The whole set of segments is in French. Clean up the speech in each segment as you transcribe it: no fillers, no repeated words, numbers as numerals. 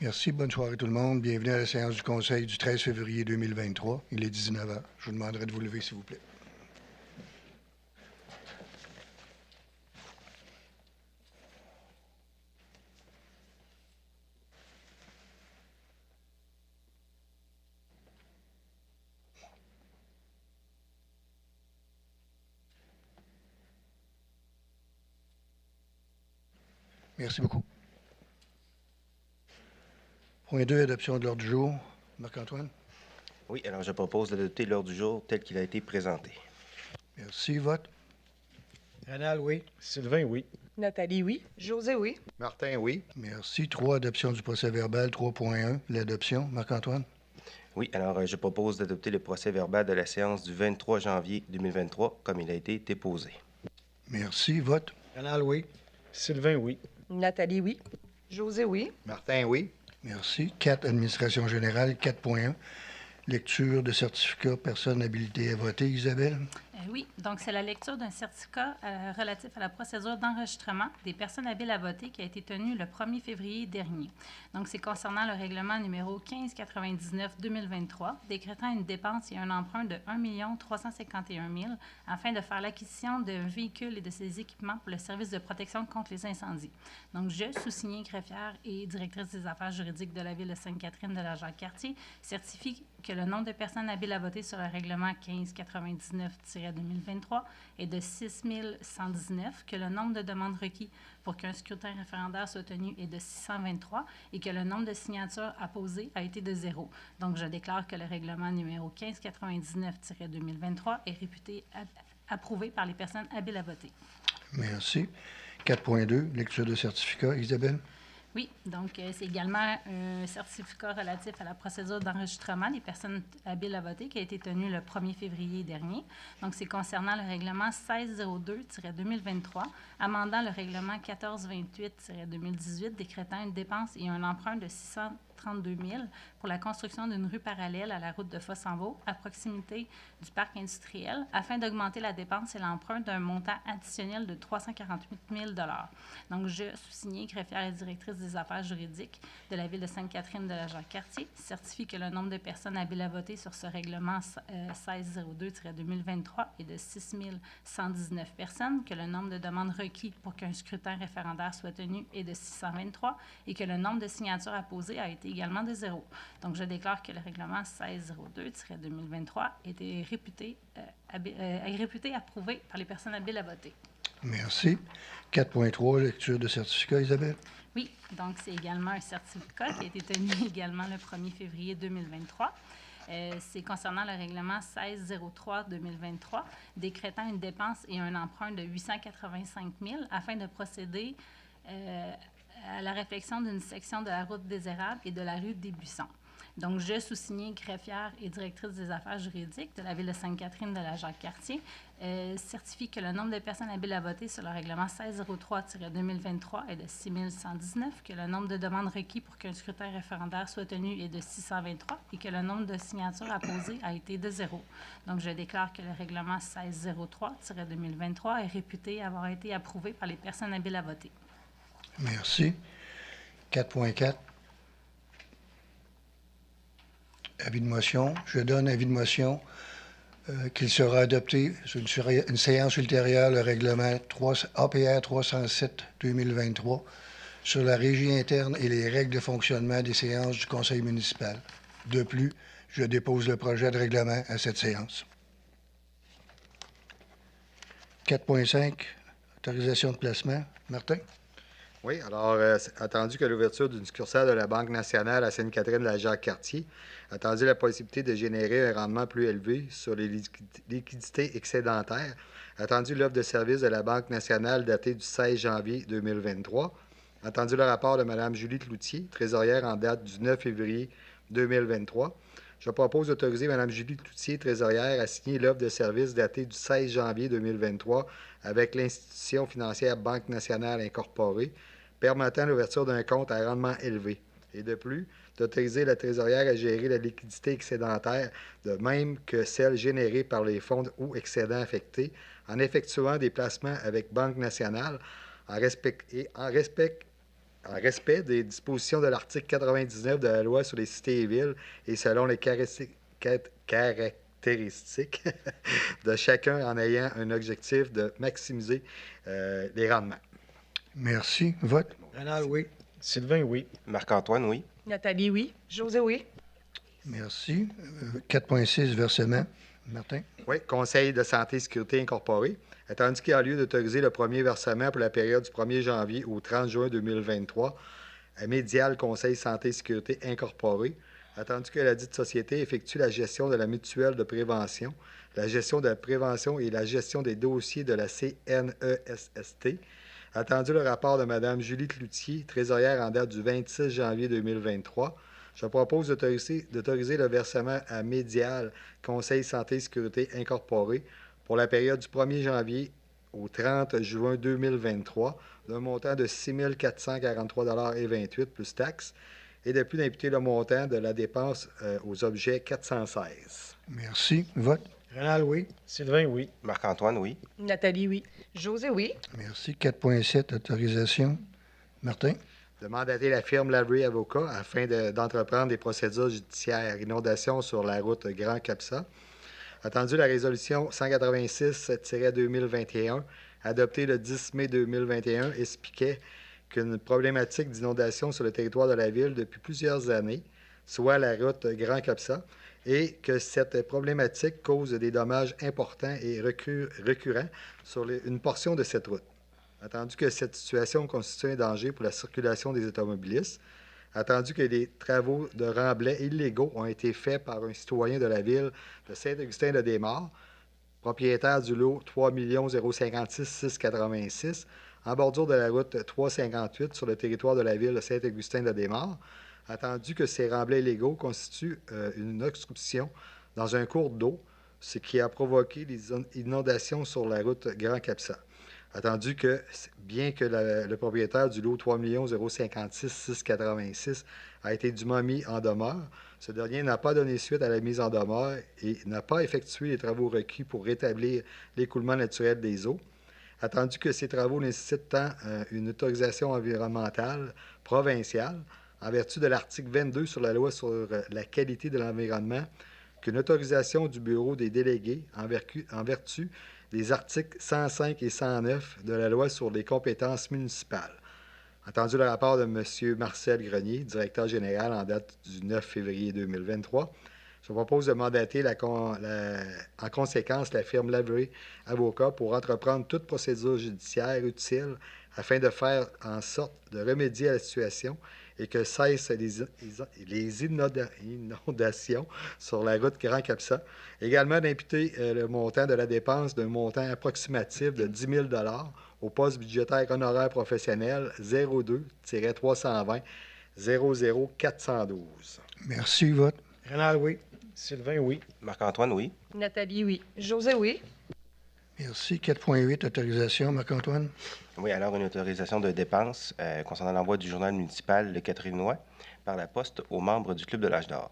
Merci. Bonne soirée tout le monde. Bienvenue à la séance du Conseil du 13 février 2023. Il est 19 h. Je vous demanderai de vous lever, s'il vous plaît. Merci beaucoup. Point 2, adoption de l'ordre du jour. Marc-Antoine. Oui, alors je propose d'adopter l'ordre du jour tel qu'il a été présenté. Merci. Vote. Rénal, oui. Sylvain, oui. Nathalie, oui. José, oui. Martin, oui. Merci. 3, adoption du procès-verbal. 3.1, l'adoption. Marc-Antoine. Oui, alors je propose d'adopter le procès-verbal de la séance du 23 janvier 2023 comme il a été déposé. Merci. Vote. Rénal, oui. Sylvain, oui. Nathalie, oui. José, oui. Martin, oui. Merci. 4, administration générale. 4.1, lecture de certificat personnes habilitées à voter. Isabelle. Oui, donc c'est la lecture d'un certificat relatif à la procédure d'enregistrement des personnes habiles à voter qui a été tenue le 1er février dernier. Donc, c'est concernant le règlement numéro 1599-2023, décrétant une dépense et un emprunt de 1 351 000 afin de faire l'acquisition de véhicules et de ses équipements pour le service de protection contre les incendies. Donc, je, sous-signée greffière et directrice des affaires juridiques de la Ville de Sainte-Catherine de la Jacques-Cartier, certifie que le nombre de personnes habiles à voter sur le règlement 1599-2023 est de 6 119, que le nombre de demandes requises pour qu'un scrutin référendaire soit tenu est de 623 et que le nombre de signatures apposées a été de 0. Donc, je déclare que le règlement numéro 1599-2023 est réputé approuvé par les personnes habiles à voter. Merci. 4.2, lecture de certificat. Isabelle. Oui, donc c'est également un certificat relatif à la procédure d'enregistrement des personnes habiles à voter qui a été tenu le 1er février dernier. Donc, c'est concernant le règlement 1602-2023, amendant le règlement 1428-2018, décrétant une dépense et un emprunt de 632 000 pour la construction d'une rue parallèle à la route de Fossambeau, à proximité du parc industriel, afin d'augmenter la dépense et l'emprunt d'un montant additionnel de 348 000 $. Donc, je, sous-signée greffière et directrice des affaires juridiques de la Ville de Sainte-Catherine de la Jacques-Cartier, certifie que le nombre de personnes habiles à voter sur ce règlement 1602-2023 est de 6 119 personnes, que le nombre de demandes requises pour qu'un scrutin référendaire soit tenu est de 623 et que le nombre de signatures apposées a été également de 0. Donc, je déclare que le règlement 1602-2023 est réputé approuvé par les personnes habiles à voter. Merci. 4.3, lecture de certificat. Isabelle. Oui, donc c'est également un certificat qui a été tenu également le 1er février 2023. C'est concernant le règlement 1603-2023, décrétant une dépense et un emprunt de 885 000 afin de procéder à la réfection d'une section de la route des Érables et de la rue des Buissons. Donc, je, sous-signée greffière et directrice des affaires juridiques de la Ville de Sainte-Catherine de la Jacques-Cartier, certifie que le nombre de personnes habiles à voter sur le règlement 1603-2023 est de 6 119, que le nombre de demandes requises pour qu'un scrutin référendaire soit tenu est de 623 et que le nombre de signatures apposées a été de 0. Donc, je déclare que le règlement 1603-2023 est réputé avoir été approuvé par les personnes habiles à voter. Merci. 4.4. Avis de motion. Je donne avis de motion qu'il sera adopté sur une séance ultérieure, le règlement APR 307-2023 sur la régie interne et les règles de fonctionnement des séances du conseil municipal. De plus, je dépose le projet de règlement à cette séance. 4.5, autorisation de placement. Martin? Oui, alors, attendu que l'ouverture d'une succursale de la Banque nationale à Sainte-Catherine de la Jacques-Cartier, attendu la possibilité de générer un rendement plus élevé sur les liquidités excédentaires, attendu l'offre de service de la Banque nationale datée du 16 janvier 2023, attendu le rapport de Mme Julie Cloutier, trésorière en date du 9 février 2023. Je propose d'autoriser Mme Julie Cloutier, trésorière, à signer l'offre de service datée du 16 janvier 2023 avec l'institution financière Banque nationale incorporée, permettant l'ouverture d'un compte à rendement élevé. Et de plus, d'autoriser la trésorière à gérer la liquidité excédentaire, de même que celle générée par les fonds ou excédents affectés, en effectuant des placements avec Banque nationale, en respect en respect des dispositions de l'article 99 de la loi sur les cités et villes et selon les caractéristiques de chacun en ayant un objectif de maximiser les rendements. Merci. Vote. Rénal, oui. Sylvain, oui. Marc-Antoine, oui. Nathalie, oui. José, oui. Merci. 4.6, versement. Martin. Oui, Conseil de santé et sécurité incorporé. Attendu qu'il y a lieu d'autoriser le premier versement pour la période du 1er janvier au 30 juin 2023 à Médial Conseil santé et sécurité incorporé. Attendu que la dite société effectue la gestion de la mutuelle de prévention, la gestion de la prévention et la gestion des dossiers de la CNESST. Attendu le rapport de Mme Julie Cloutier, trésorière en date du 26 janvier 2023. Je propose d'autoriser le versement à Médial Conseil santé et sécurité incorporé pour la période du 1er janvier au 30 juin 2023 d'un montant de 6 443,28 plus taxes et de plus d'imputer le montant de la dépense aux objets 416. Merci. Vote. Rénal, oui. Sylvain, oui. Marc-Antoine, oui. Nathalie, oui. José, oui. Merci. 4.7, autorisation. Martin. De mandater la firme Lavery Avocat afin d'entreprendre des procédures judiciaires inondation sur la route Grand Capsa. Attendu la résolution 186-2021, adoptée le 10 mai 2021, expliquait qu'une problématique d'inondation sur le territoire de la ville depuis plusieurs années, soit la route Grand Capsa, et que cette problématique cause des dommages importants et récurrents sur une portion de cette route. Attendu que cette situation constitue un danger pour la circulation des automobilistes, attendu que les travaux de remblai illégaux ont été faits par un citoyen de la ville de Saint-Augustin-de-Desmaures, propriétaire du lot 3 056 686, en bordure de la route 358 sur le territoire de la ville de Saint-Augustin-de-Desmaures, attendu que ces remblais illégaux constituent une obstruction dans un cours d'eau, ce qui a provoqué des inondations sur la route Grand Capsa. Attendu que, bien que le propriétaire du lot 3 056 686 a été dûment mis en demeure, ce dernier n'a pas donné suite à la mise en demeure et n'a pas effectué les travaux requis pour rétablir l'écoulement naturel des eaux. Attendu que ces travaux nécessitent tant une autorisation environnementale provinciale, en vertu de l'article 22 sur la loi sur la qualité de l'environnement, qu'une autorisation du Bureau des délégués en vertu des articles 105 et 109 de la loi sur les compétences municipales. Entendu le rapport de M. Marcel Grenier, directeur général en date du 9 février 2023, je propose de mandater en conséquence la firme Lavery Avocat pour entreprendre toute procédure judiciaire utile afin de faire en sorte de remédier à la situation et que cessent les inondations sur la route Grand Capsa. Également d'imputer le montant de la dépense d'un montant approximatif de 10 000 au poste budgétaire honoraire professionnel 02-320 00412. Merci. Vote. Rénal, oui. Sylvain, oui. Marc-Antoine, oui. Nathalie, oui. José, oui. Merci. 4.8, autorisation. Marc-Antoine. Oui, alors une autorisation de dépense concernant l'envoi du journal municipal Le Catherinois par la poste aux membres du Club de l'Âge d'Or.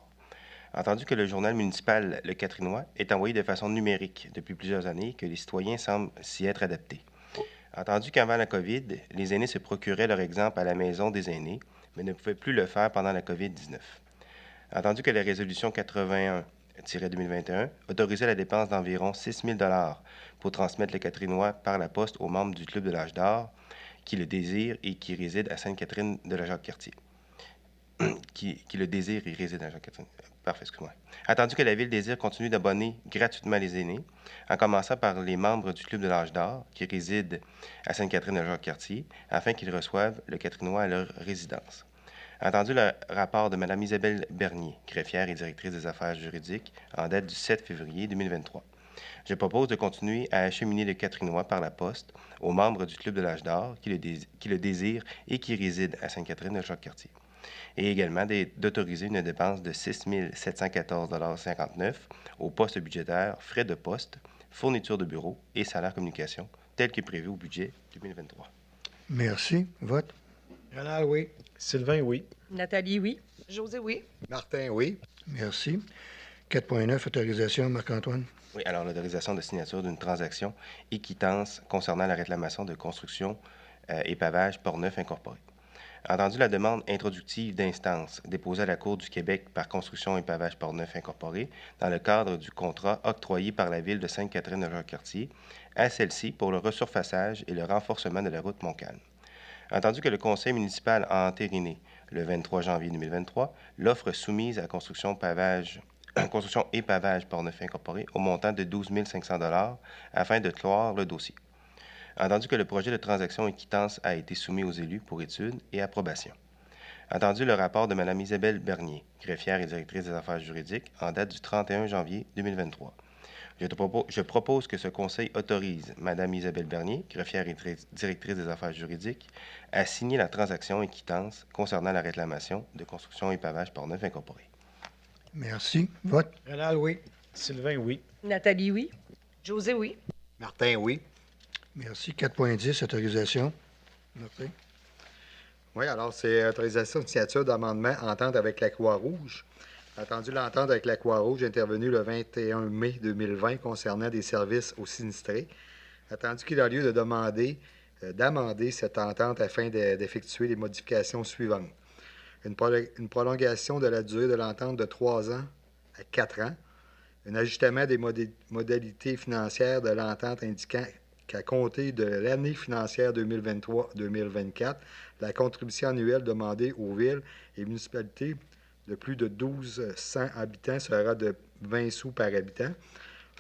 Entendu que le journal municipal Le Catherinois est envoyé de façon numérique depuis plusieurs années et que les citoyens semblent s'y être adaptés. Entendu qu'avant la COVID, les aînés se procuraient leur exemple à la maison des aînés, mais ne pouvaient plus le faire pendant la COVID-19. Entendu que la résolution 81-2021 autorisait la dépense d'environ 6 000 pour transmettre le Catherinois par la poste aux membres du Club de l'Âge d'Or qui le désirent et qui résident à Sainte-Catherine de la Jacques-Cartier. qui le désirent et résident à Jacques-Catherine. Parfait, excuse-moi. Attendu que la Ville désire continuer d'abonner gratuitement les aînés, en commençant par les membres du Club de l'Âge d'Or qui résident à Sainte-Catherine de la Jacques-Cartier, afin qu'ils reçoivent le Catherinois à leur résidence. Entendu le rapport de Mme Isabelle Bernier, greffière et directrice des affaires juridiques, en date du 7 février 2023. Je propose de continuer à acheminer le Catherinois par la poste aux membres du Club de l'Âge d'Or qui le désirent et qui résident à Sainte-Catherine de Jacques-Cartier. Et également d'autoriser une dépense de 6 714,59 $ au poste budgétaire frais de poste, fourniture de bureau et salaire communication, tel que prévu au budget 2023. Merci. Vote. Rénal, oui. Sylvain, oui. Nathalie, oui. José, oui. Martin, oui. Merci. 4.9, autorisation. Marc-Antoine. Oui, alors l'autorisation de signature d'une transaction et quittance concernant la réclamation de construction et pavage Port-Neuf incorporé. Entendu la demande introductive d'instance déposée à la Cour du Québec par Construction et Pavage Portneuf Incorporé dans le cadre du contrat octroyé par la Ville de Sainte-Catherine-de-Jacques-Cartier à celle-ci pour le resurfaçage et le renforcement de la route Montcalm. Entendu que le Conseil municipal a entériné le 23 janvier 2023 l'offre soumise à Construction et Pavage Portneuf Incorporé au montant de 12 500 $ afin de clore le dossier. Entendu que le projet de transaction et quittance a été soumis aux élus pour étude et approbation. Entendu le rapport de Mme Isabelle Bernier, greffière et directrice des affaires juridiques, en date du 31 janvier 2023. Je propose que ce conseil autorise Mme Isabelle Bernier, greffière et directrice des affaires juridiques, à signer la transaction et quittance concernant la réclamation de Construction et Pavage Portneuf Incorporé. Merci. Vote. Rénal, oui. Sylvain, oui. Nathalie, oui. José, oui. Martin, oui. Merci. 4.10, autorisation. Martin. Oui, alors c'est autorisation de signature d'amendement entente avec la Croix-Rouge. Attendu l'entente avec la Croix-Rouge intervenue le 21 mai 2020 concernant des services aux sinistrés. Attendu qu'il a lieu de d'amender cette entente afin d'effectuer les modifications suivantes. Une prolongation de la durée de l'entente de 3 ans à 4 ans. Un ajustement des modalités financières de l'entente indiquant qu'à compter de l'année financière 2023-2024, la contribution annuelle demandée aux villes et municipalités de plus de 1200 habitants sera de 20 sous par habitant.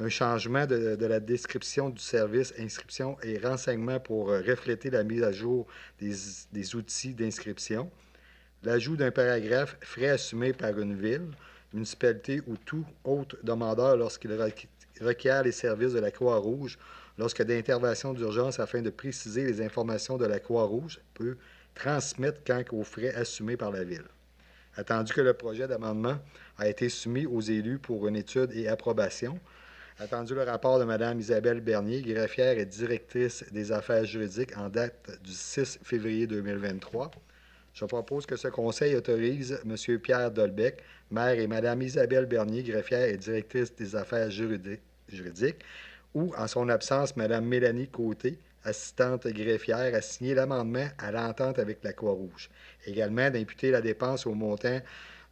Un changement de la description du service inscription et renseignement pour refléter la mise à jour des outils d'inscription. L'ajout d'un paragraphe frais assumés par une ville, municipalité ou tout autre demandeur lorsqu'il requiert les services de la Croix-Rouge, lorsque d'intervention d'urgence afin de préciser les informations de la Croix-Rouge, peut transmettre quand aux frais assumés par la Ville. Attendu que le projet d'amendement a été soumis aux élus pour une étude et approbation, attendu le rapport de Mme Isabelle Bernier, greffière et directrice des affaires juridiques en date du 6 février 2023, je propose que ce conseil autorise M. Pierre Dolbec, maire, et Mme Isabelle Bernier, greffière et directrice des affaires juridiques, ou, en son absence, Mme Mélanie Côté, assistante greffière, à signer l'amendement à l'entente avec la Croix-Rouge. Également, d'imputer la dépense au montant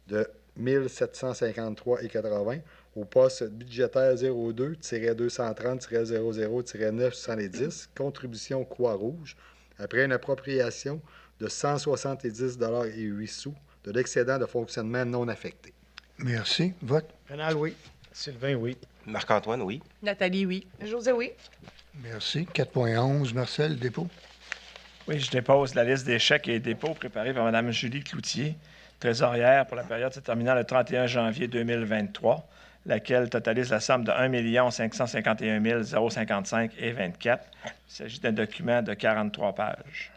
de 1753,80 au poste budgétaire 02-230-00-970, contribution Croix-Rouge, après une appropriation de 170,08 $ de l'excédent de fonctionnement non affecté. Merci. Vote. Rénal, oui. Sylvain, oui. Marc-Antoine, oui. Nathalie, oui. José, oui. Merci. 4.11, Marcel, dépôt. Oui, je dépose la liste des chèques et dépôts préparés par Mme Julie Cloutier, trésorière pour la période se terminant le 31 janvier 2023, laquelle totalise la somme de 1 551 055,24 $. Il s'agit d'un document de 43 pages.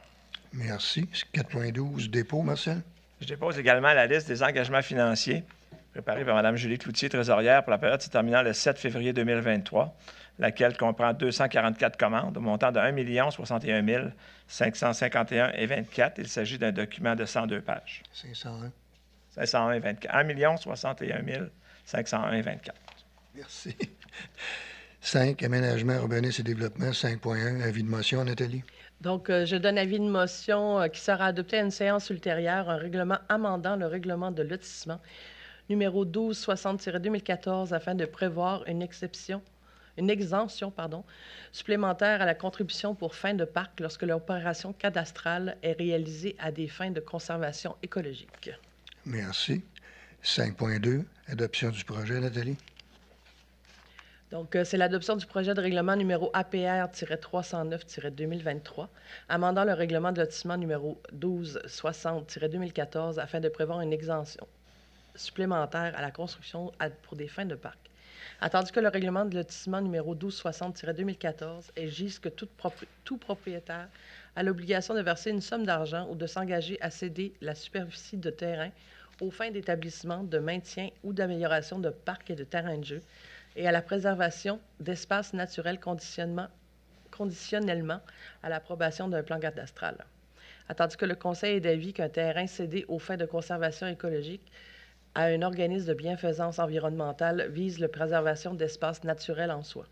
Merci. 4.12, dépôt, Marcel. Je dépose également la liste des engagements financiers préparés par Mme Julie Cloutier, trésorière pour la période se terminant le 7 février 2023, laquelle comprend 244 commandes au montant de 1 061 551,24 $. Il s'agit d'un document de 102 pages. 501. 501,24 $. 1 061 501,24 $. Merci. 5, aménagement, urbanisme et développement. 5.1, avis de motion, Nathalie. Donc, je donne avis de motion qui sera adopté à une séance ultérieure, un règlement amendant le règlement de lotissement numéro 1260-2014 afin de prévoir une exemption supplémentaire à la contribution pour fin de parc lorsque l'opération cadastrale est réalisée à des fins de conservation écologique. Merci. 5.2, adoption du projet, Nathalie. Donc, c'est l'adoption du projet de règlement numéro APR-309-2023, amendant le règlement de lotissement numéro 1260-2014 afin de prévoir une exemption supplémentaire à la construction pour des fins de parc. Attendu que le règlement de lotissement numéro 1260-2014 exige que tout propriétaire a l'obligation de verser une somme d'argent ou de s'engager à céder la superficie de terrain aux fins d'établissement, de maintien ou d'amélioration de parcs et de terrains de jeu et à la préservation d'espaces naturels conditionnellement à l'approbation d'un plan cadastral. Attendu que le Conseil est d'avis qu'un terrain cédé aux fins de conservation écologique à un organisme de bienfaisance environnementale vise la préservation d'espaces naturels en soi.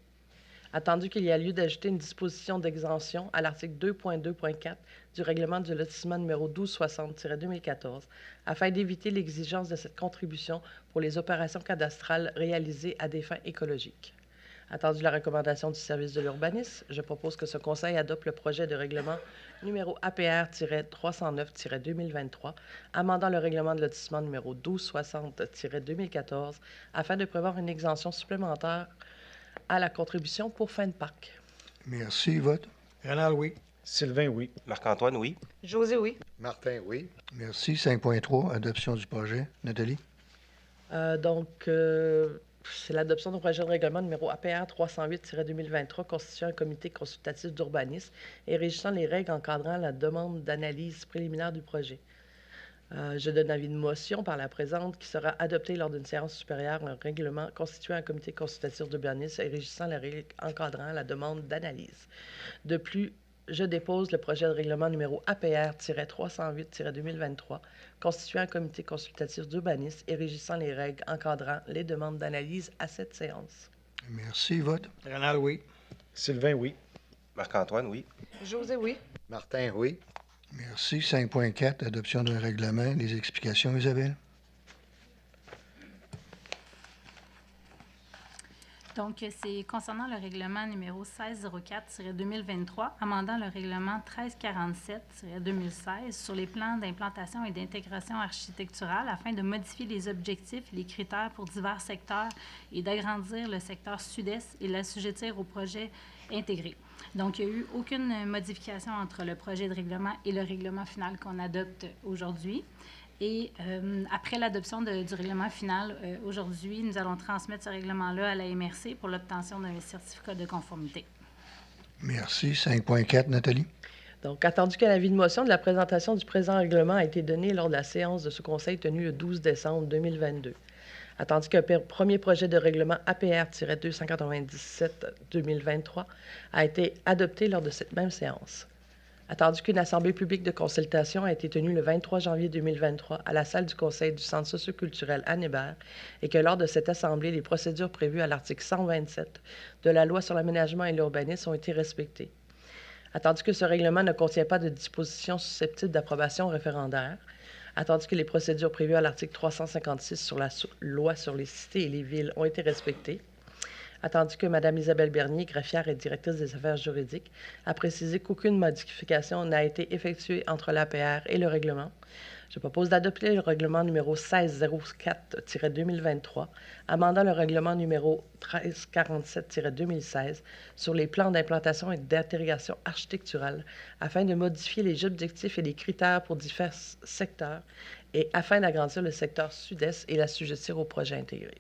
Attendu qu'il y a lieu d'ajouter une disposition d'exemption à l'article 2.2.4 du règlement du lotissement numéro 1260-2014 afin d'éviter l'exigence de cette contribution pour les opérations cadastrales réalisées à des fins écologiques. Attendu la recommandation du service de l'urbanisme, je propose que ce Conseil adopte le projet de règlement numéro APR-309-2023, amendant le règlement de lotissement numéro 1260-2014 afin de prévoir une exemption supplémentaire à la contribution pour fin de parc. Merci. Vote. Rénal, oui. Sylvain, oui. Marc-Antoine, oui. José, oui. Martin, oui. Merci. 5.3, adoption du projet. Nathalie? C'est l'adoption du projet de règlement numéro APR 308-2023 constituant un comité consultatif d'urbanisme et régissant les règles encadrant la demande d'analyse préliminaire du projet. Je donne avis de motion par la présente qui sera adoptée lors d'une séance supérieure un règlement constituant un comité consultatif d'urbanisme et régissant les règles encadrant la demande d'analyse. De plus, je dépose le projet de règlement numéro APR-308-2023 constituant un comité consultatif d'urbanisme et régissant les règles encadrant les demandes d'analyse à cette séance. Merci. Vote. Rénal, oui. Sylvain, oui. Marc-Antoine, oui. José, oui. Martin, oui. Merci. 5.4, adoption d'un règlement. Les explications, Isabelle? Donc, c'est concernant le règlement numéro 1604-2023, amendant le règlement 1347-2016 sur les plans d'implantation et d'intégration architecturale afin de modifier les objectifs et les critères pour divers secteurs et d'agrandir le secteur sud-est et l'assujettir au projet intégré. Donc, il n'y a eu aucune modification entre le projet de règlement et le règlement final qu'on adopte aujourd'hui. Et après l'adoption du règlement final, aujourd'hui, nous allons transmettre ce règlement-là à la MRC pour l'obtention d'un certificat de conformité. Merci. 5.4, Nathalie? Donc, attendu que l'avis de motion de la présentation du présent règlement a été donné lors de la séance de ce Conseil tenue le 12 décembre 2022. Attendu qu'un premier projet de règlement APR-297-2023 a été adopté lors de cette même séance. Attendu qu'une assemblée publique de consultation a été tenue le 23 janvier 2023 à la salle du Conseil du Centre socioculturel Anne Hébert et que lors de cette assemblée, les procédures prévues à l'article 127 de la Loi sur l'aménagement et l'urbanisme ont été respectées. Attendu que ce règlement ne contient pas de dispositions susceptibles d'approbation référendaire, attendu que les procédures prévues à l'article 356 sur la Loi sur les cités et les villes ont été respectées, attendu que Mme Isabelle Bernier, greffière et directrice des affaires juridiques, a précisé qu'aucune modification n'a été effectuée entre l'APR et le règlement, je propose d'adopter le règlement numéro 1604-2023, amendant le règlement numéro 1347-2016 sur les plans d'implantation et d'intégration architecturale afin de modifier les objectifs et les critères pour divers secteurs et afin d'agrandir le secteur sud-est et l'assujettir au projet intégré.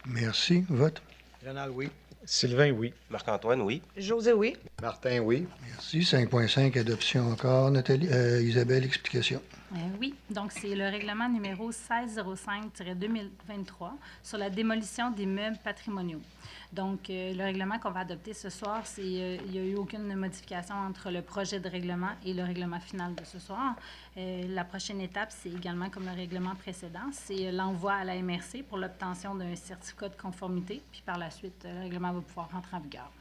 Merci. Vote. Rénal, oui. Sylvain, oui. Marc-Antoine, oui. José, oui. Martin, oui. Merci. 5.5, adoption encore. Nathalie, Isabelle, explication. Oui, donc c'est le règlement numéro 1605-2023 sur la démolition des meubles patrimoniaux. Donc, le règlement qu'on va adopter ce soir, il n'y a eu aucune modification entre le projet de règlement et le règlement final de ce soir. La prochaine étape, c'est également comme le règlement précédent, c'est l'envoi à la MRC pour l'obtention d'un certificat de conformité, puis par la suite, le règlement va pouvoir rentrer en vigueur.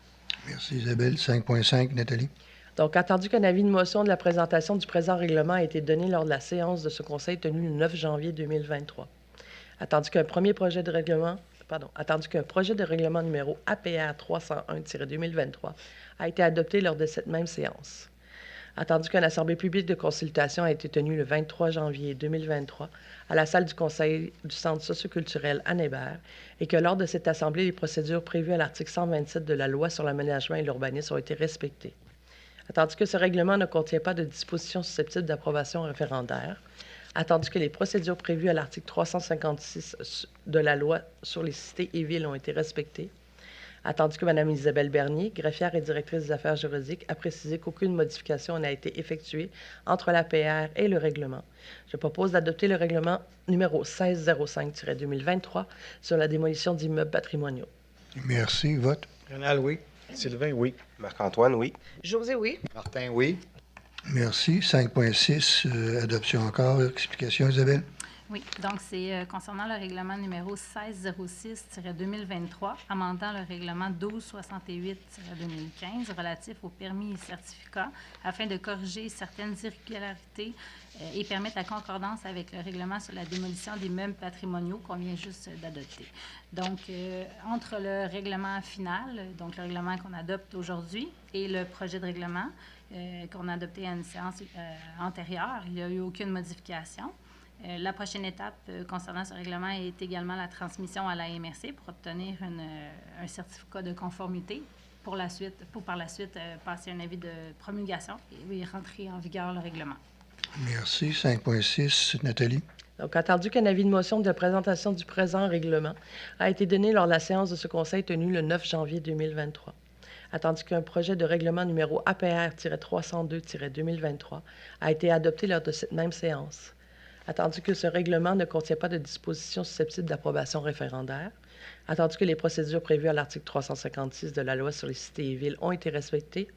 Merci, Isabelle. 5.5, Nathalie. Donc, attendu qu'un avis de motion de la présentation du présent règlement a été donné lors de la séance de ce Conseil tenue le 9 janvier 2023. Attendu qu'un projet de règlement numéro APR 301-2023 a été adopté lors de cette même séance. Attendu qu'une assemblée publique de consultation a été tenue le 23 janvier 2023 à la salle du Conseil du Centre socioculturel Anne Hébert et que lors de cette assemblée, les procédures prévues à l'article 127 de la Loi sur l'aménagement et l'urbanisme ont été respectées. Attendu que ce règlement ne contient pas de dispositions susceptibles d'approbation référendaire, attendu que les procédures prévues à l'article 356 de la Loi sur les cités et villes ont été respectées, attendu que Mme Isabelle Bernier, greffière et directrice des affaires juridiques, a précisé qu'aucune modification n'a été effectuée entre l'APR et le règlement. Je propose d'adopter le règlement numéro 1605-2023 sur la démolition d'immeubles patrimoniaux. Merci. Vote. Rénal, oui. Sylvain, oui. Marc-Antoine, oui. José, oui. Martin, oui. Merci. 5.6, adoption encore. Explication, Isabelle. Oui, donc c'est concernant le règlement numéro 1606-2023, amendant le règlement 1268-2015 relatif aux permis et certificats afin de corriger certaines irrégularités et permettre la concordance avec le règlement sur la démolition des meubles patrimoniaux qu'on vient juste d'adopter. Donc, entre le règlement final, donc le règlement qu'on adopte aujourd'hui, et le projet de règlement qu'on a adopté à une séance antérieure, il n'y a eu aucune modification. La prochaine étape concernant ce règlement est également la transmission à la MRC pour obtenir un certificat de conformité pour par la suite passer un avis de promulgation et rentrer en vigueur le règlement. Merci. 5.6, Nathalie. Donc, attendu qu'un avis de motion de présentation du présent règlement a été donné lors de la séance de ce Conseil tenue le 9 janvier 2023. Attendu qu'un projet de règlement numéro APR-302-2023 a été adopté lors de cette même séance. Attendu que ce règlement ne contient pas de dispositions susceptibles d'approbation référendaire. Attendu que les procédures prévues à l'article 356 de la Loi sur les cités et villes ont été respectées.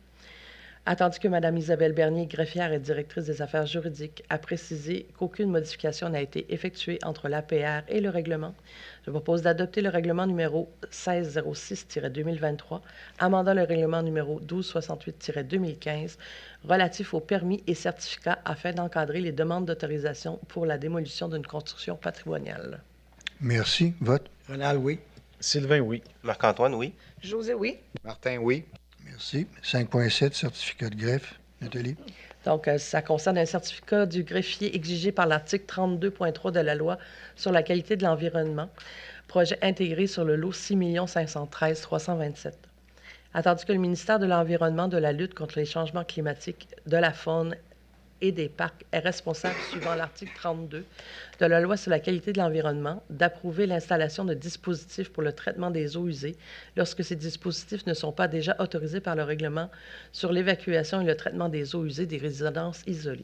Attendu que Mme Isabelle Bernier, greffière et directrice des affaires juridiques, a précisé qu'aucune modification n'a été effectuée entre l'APR et le règlement, je propose d'adopter le règlement numéro 1606-2023, amendant le règlement numéro 1268-2015, relatif aux permis et certificats afin d'encadrer les demandes d'autorisation pour la démolition d'une construction patrimoniale. Merci. Vote. Rénal, oui. Sylvain, oui. Marc-Antoine, oui. José, oui. Martin, oui. Merci. 5.7, certificat de greffe. Nathalie. Donc, ça concerne un certificat du greffier exigé par l'article 32.3 de la Loi sur la qualité de l'environnement, projet intégré sur le lot 6 513 327. Attendu que le ministère de l'Environnement, de la lutte contre les changements climatiques, de la faune et des parcs est responsable, suivant l'article 32 de la Loi sur la qualité de l'environnement, d'approuver l'installation de dispositifs pour le traitement des eaux usées lorsque ces dispositifs ne sont pas déjà autorisés par le règlement sur l'évacuation et le traitement des eaux usées des résidences isolées.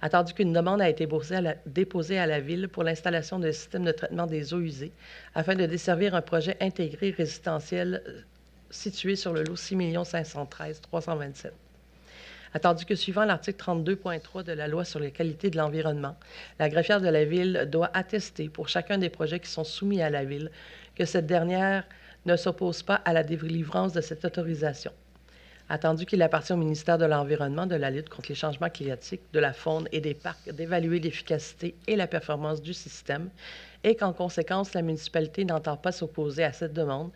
Attendu qu'une demande a été déposée à la Ville pour l'installation d'un système de traitement des eaux usées afin de desservir un projet intégré résidentiel situé sur le lot 6 513 327. Attendu que, suivant l'article 32.3 de la Loi sur la qualité de l'environnement, la greffière de la Ville doit attester pour chacun des projets qui sont soumis à la Ville que cette dernière ne s'oppose pas à la délivrance de cette autorisation. Attendu qu'il appartient au ministère de l'Environnement, de la lutte contre les changements climatiques, de la faune et des parcs d'évaluer l'efficacité et la performance du système et qu'en conséquence, la municipalité n'entend pas s'opposer à cette demande,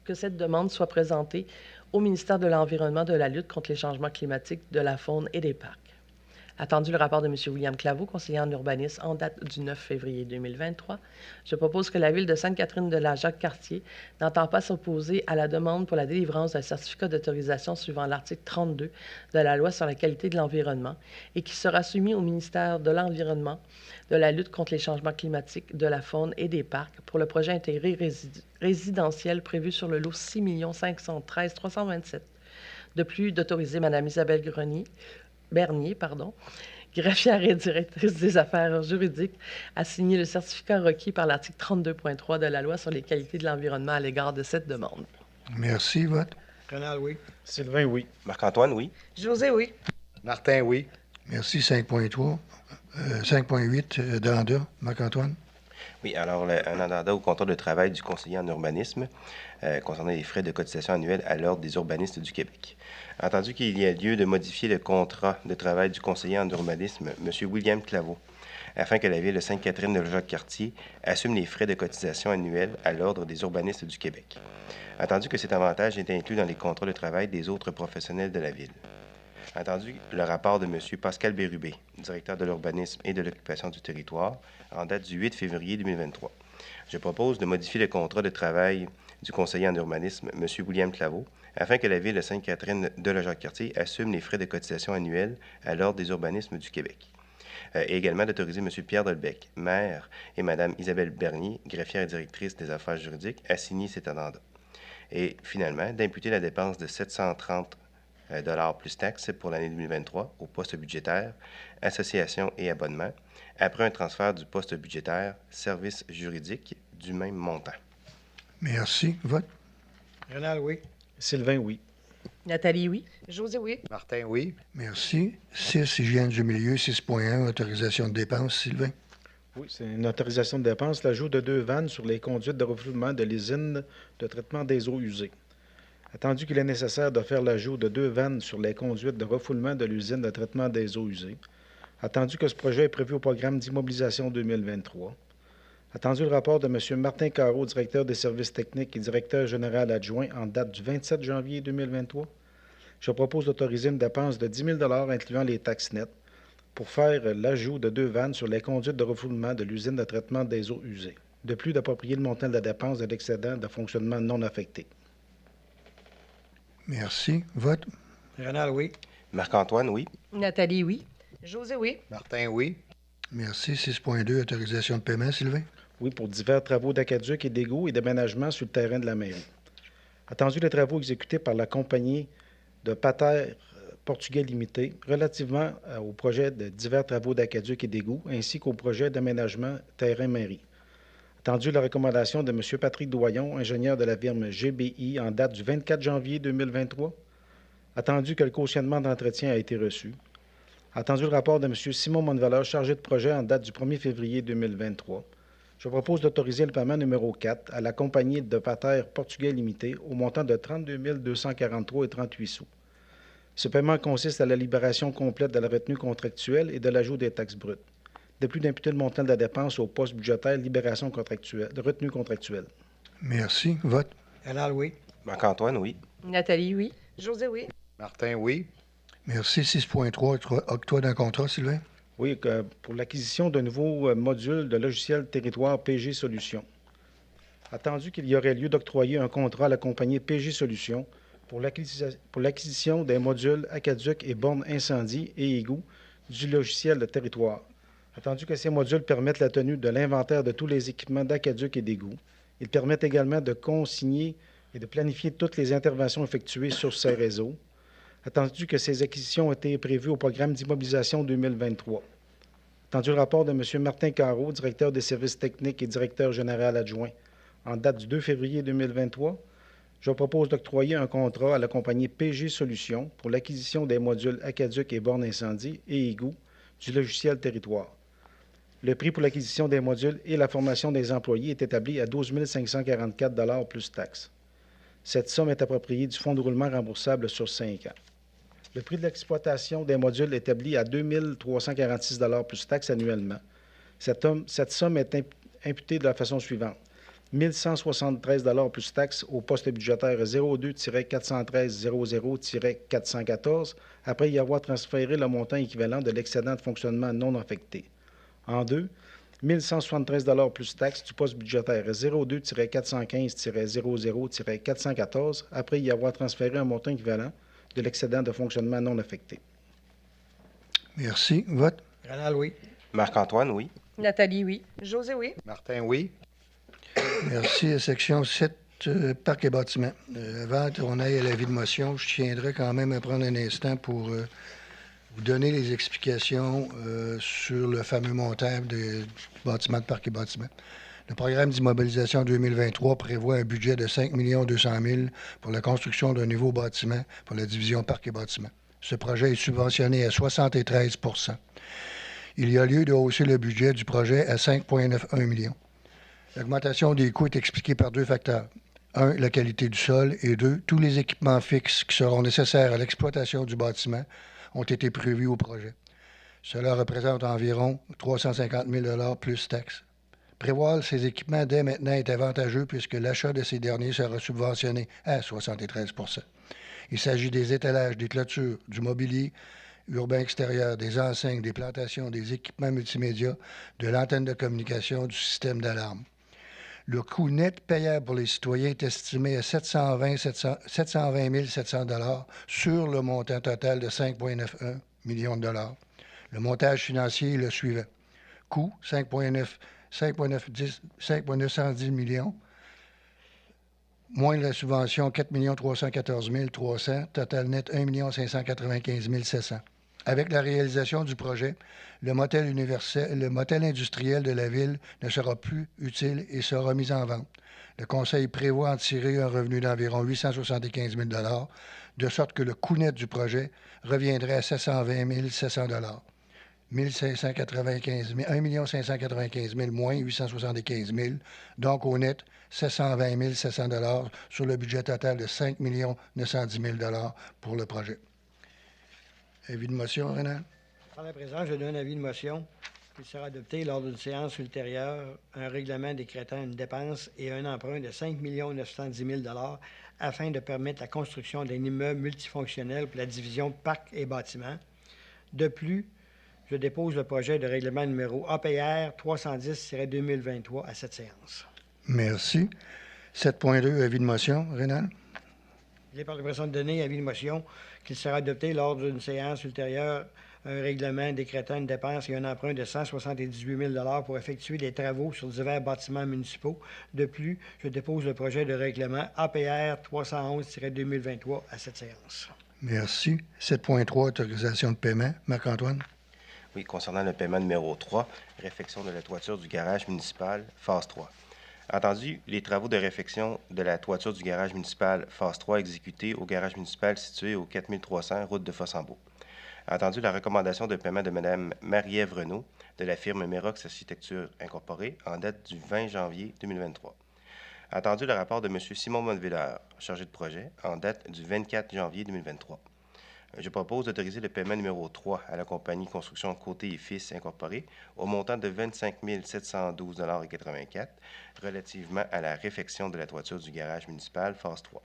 que cette demande soit présentée au ministère de l'Environnement, de la lutte contre les changements climatiques, de la faune et des parcs. Attendu le rapport de M. William Claveau, conseiller en urbanisme, en date du 9 février 2023, je propose que la Ville de Sainte-Catherine de la Jacques-Cartier n'entend pas s'opposer à la demande pour la délivrance d'un certificat d'autorisation suivant l'article 32 de la Loi sur la qualité de l'environnement et qui sera soumis au ministère de l'Environnement, de la lutte contre les changements climatiques, de la faune et des parcs pour le projet intégré résidentiel prévu sur le lot 6 513 327. De plus, d'autoriser Mme Isabelle Bernier, greffière et directrice des affaires juridiques, à signer le certificat requis par l'article 32.3 de la Loi sur les qualités de l'environnement à l'égard de cette demande. Merci. Vote. Rénal, oui. Sylvain, oui. Marc-Antoine, oui. José, oui. Martin, oui. Merci. 5.3. 5.8, Danda. Marc-Antoine. Oui, alors un addenda au contrat de travail du conseiller en urbanisme concernant les frais de cotisation annuels à l'Ordre des urbanistes du Québec. Entendu qu'il y a lieu de modifier le contrat de travail du conseiller en urbanisme, M. William Claveau, afin que la Ville de Sainte-Catherine de Jacques-Cartier assume les frais de cotisation annuels à l'Ordre des urbanistes du Québec. Entendu que cet avantage est inclus dans les contrats de travail des autres professionnels de la Ville. Entendu le rapport de M. Pascal Bérubé, directeur de l'urbanisme et de l'occupation du territoire, en date du 8 février 2023. Je propose de modifier le contrat de travail du conseiller en urbanisme, M. William Claveau, afin que la Ville de Sainte-Catherine de la Jacques-Cartier assume les frais de cotisation annuels à l'Ordre des urbanismes du Québec. Et également d'autoriser M. Pierre Delbecq, maire, et Mme Isabelle Bernier, greffière et directrice des affaires juridiques, à signer cet addenda. Et finalement, d'imputer la dépense de 730 $ plus taxes pour l'année 2023 au poste budgétaire Association et abonnement, après un transfert du poste budgétaire Services juridiques du même montant. Merci. Vote. Rénal, oui. Sylvain, oui. Nathalie, oui. José, oui. Martin, oui. Merci. 6, hygiène du milieu. 6.1, autorisation de dépenses. Sylvain. Oui, c'est une autorisation de dépense, l'ajout de 2 vannes sur les conduites de refoulement de l'usine de traitement des eaux usées. Attendu qu'il est nécessaire de faire l'ajout de 2 vannes sur les conduites de refoulement de l'usine de traitement des eaux usées. Attendu que ce projet est prévu au programme d'immobilisation 2023. Attendu le rapport de M. Martin Carreau, directeur des services techniques et directeur général adjoint en date du 27 janvier 2023. Je propose d'autoriser une dépense de 10 000 incluant les taxes nettes pour faire l'ajout de 2 vannes sur les conduites de refoulement de l'usine de traitement des eaux usées. De plus, d'approprier le montant de la dépense de l'excédent de fonctionnement non affecté. Merci. Vote. Rénal, oui. Marc-Antoine, oui. Nathalie, oui. José, oui. Martin, oui. Merci. 6.2, autorisation de paiement, Sylvain. Oui, pour divers travaux d'aqueduc et d'égouts et d'aménagement sur le terrain de la mairie. Attendu les travaux exécutés par la compagnie de Pater Portugais Limité relativement au projet de divers travaux d'aqueduc et d'égouts ainsi qu'au projet d'aménagement terrain mairie. Attendu la recommandation de M. Patrick Doyon, ingénieur de la firme GBI en date du 24 janvier 2023. Attendu que le cautionnement d'entretien a été reçu. Attendu le rapport de M. Simon Monvaleur, chargé de projet en date du 1er février 2023. Je propose d'autoriser le paiement numéro 4 à la compagnie de Pater Portugais Limité au montant de 32 243,38 sous. Ce paiement consiste à la libération complète de la retenue contractuelle et de l'ajout des taxes brutes. De plus d'imputer le montant de la dépense au poste budgétaire libération contractuelle, de retenue contractuelle. Merci. Vote. Rénal, oui. Marc-Antoine, oui. Nathalie, oui. José, oui. Martin, oui. Merci. 6.3, octroi d'un contrat, Sylvain. Oui, pour l'acquisition d'un nouveau module de logiciel territoire PG Solutions. Attendu qu'il y aurait lieu d'octroyer un contrat à la compagnie PG Solutions pour l'acquisition des modules aqueduc et bornes incendie et égouts du logiciel de territoire. Attendu que ces modules permettent la tenue de l'inventaire de tous les équipements d'aqueduc et d'égouts. Ils permettent également de consigner et de planifier toutes les interventions effectuées sur ces réseaux. Attendu que ces acquisitions ont été prévues au programme d'immobilisation 2023. Attendu le rapport de M. Martin Carreau, directeur des services techniques et directeur général adjoint, en date du 2 février 2023, je propose d'octroyer un contrat à la compagnie PG Solutions pour l'acquisition des modules aqueduc et bornes incendie et égouts du logiciel territoire. Le prix pour l'acquisition des modules et la formation des employés est établi à 12 544 plus taxes. Cette somme est appropriée du fonds de roulement remboursable sur 5 ans. Le prix de l'exploitation des modules est établi à 2 346 plus taxes annuellement. Cette somme est imputée de la façon suivante. 1 173 plus taxes au poste budgétaire 02-413-00-414 après y avoir transféré le montant équivalent de l'excédent de fonctionnement non affecté. En deux, 1 173 plus taxes du poste budgétaire 02-415-00-414 après y avoir transféré un montant équivalent de l'excédent de fonctionnement non affecté. Merci. Vote. Rénal, oui. Marc-Antoine, oui. Nathalie, oui. José, oui. Martin, oui. Merci. Section 7, Parcs et bâtiments. Avant qu'on aille à l'avis de motion, je tiendrai quand même à prendre un instant pour vous donner les explications sur le fameux montant des bâtiments de parcs et bâtiments. Le programme d'immobilisation 2023 prévoit un budget de 5 200 000 pour la construction d'un nouveau bâtiment pour la division parcs et bâtiments. Ce projet est subventionné à 73 %. Il y a lieu de hausser le budget du projet à 5,91 millions. L'augmentation des coûts est expliquée par 2 facteurs. 1, la qualité du sol et 2, tous les équipements fixes qui seront nécessaires à l'exploitation du bâtiment ont été prévus au projet. Cela représente environ 350 000 plus taxes. Prévoir ces équipements dès maintenant est avantageux puisque l'achat de ces derniers sera subventionné à 73 %. Il s'agit des étalages, des clôtures, du mobilier urbain extérieur, des enseignes, des plantations, des équipements multimédia, de l'antenne de communication, du système d'alarme. Le coût net payable pour les citoyens est estimé à 720 700 sur le montant total de 5,91 millions de dollars. Le montage financier est le suivant. Coût 5,910 millions, moins la subvention 4 314 300, total net 1 595 700. Avec la réalisation du projet, le motel industriel de la ville ne sera plus utile et sera mis en vente. Le Conseil prévoit en tirer un revenu d'environ 875 000 de sorte que le coût net du projet reviendrait à 720 700 $. 1 595 000 moins 875 000. Donc, au net, 720 700 $ sur le budget total de 5 910 000 $ pour le projet. Avis de motion, Renan? Par la présence, je donne un avis de motion qu'il sera adopté lors d'une séance ultérieure un règlement décrétant une dépense et un emprunt de 5 910 000 $ afin de permettre la construction d'un immeuble multifonctionnel pour la division Parcs et bâtiments. De plus, je dépose le projet de règlement numéro APR 310-2023 à cette séance. Merci. 7.2, avis de motion, Renan? Il est par la présence donné avis de motion qu'il sera adopté lors d'une séance ultérieure un règlement décrétant une dépense et un emprunt de 178 000 $ pour effectuer des travaux sur divers bâtiments municipaux. De plus, je dépose le projet de règlement APR 311-2023 à cette séance. Merci. 7.3, autorisation de paiement. Marc-Antoine? Oui, concernant le paiement numéro 3, réfection de la toiture du garage municipal, phase 3. Entendu, les travaux de réfection de la toiture du garage municipal, phase 3, exécutés au garage municipal situé au 4300 route de Fossambeau. Entendu, la recommandation de paiement de Mme Marie-Ève Renaud de la firme Merox Architecture Incorporée en date du 20 janvier 2023. Entendu, le rapport de M. Simon Monvilleur, chargé de projet, en date du 24 janvier 2023. Je propose d'autoriser le paiement numéro 3 à la compagnie Construction Côté et Fils Incorporée au montant de 25 712,84 $ relativement à la réfection de la toiture du garage municipal, phase 3.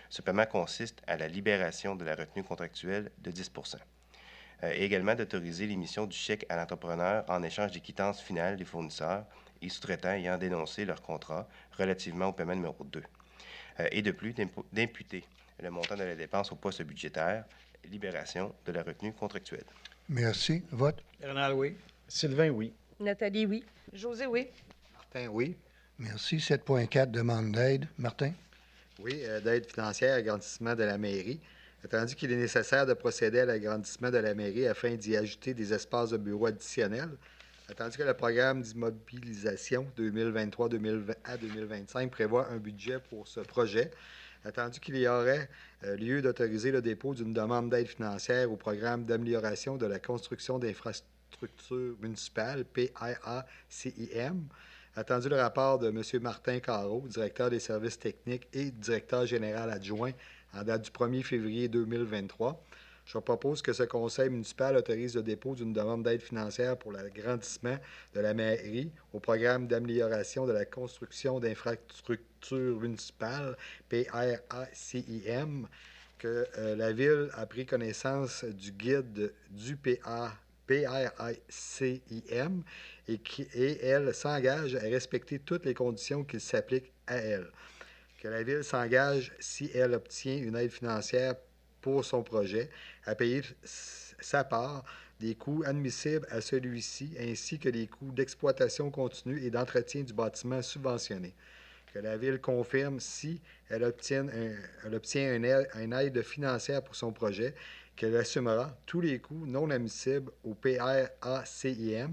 Ce paiement consiste à la libération de la retenue contractuelle de 10 et également d'autoriser l'émission du chèque à l'entrepreneur en échange des quittances finales des fournisseurs et sous-traitants ayant dénoncé leur contrat relativement au paiement numéro 2. Et de plus, d'imputer le montant de la dépense au poste budgétaire, libération de la retenue contractuelle. Merci. Vote? Bernard, oui. Sylvain, oui. Nathalie, oui. José, oui. Martin, oui. Merci. 7.4, demande d'aide. Martin? Oui, d'aide financière à l'agrandissement de la mairie. Attendu qu'il est nécessaire de procéder à l'agrandissement de la mairie afin d'y ajouter des espaces de bureaux additionnels. Attendu que le programme d'immobilisation 2023 à 2025 prévoit un budget pour ce projet. Attendu qu'il y aurait lieu d'autoriser le dépôt d'une demande d'aide financière au programme d'amélioration de la construction d'infrastructures municipales, PIA-CIM. Attendu le rapport de M. Martin Carreau, directeur des services techniques et directeur général adjoint en date du 1er février 2023. Je propose que ce conseil municipal autorise le dépôt d'une demande d'aide financière pour l'agrandissement de la mairie au programme d'amélioration de la construction d'infrastructures municipales, PRACIM, que la Ville a pris connaissance du guide du PRACIM et elle s'engage à respecter toutes les conditions qui s'appliquent à elle. Que la Ville s'engage, si elle obtient une aide financière pour son projet, à payer sa part des coûts admissibles à celui-ci, ainsi que les coûts d'exploitation continue et d'entretien du bâtiment subventionné. Que la Ville confirme, si elle obtient une aide financière pour son projet, qu'elle assumera tous les coûts non admissibles au PRACIM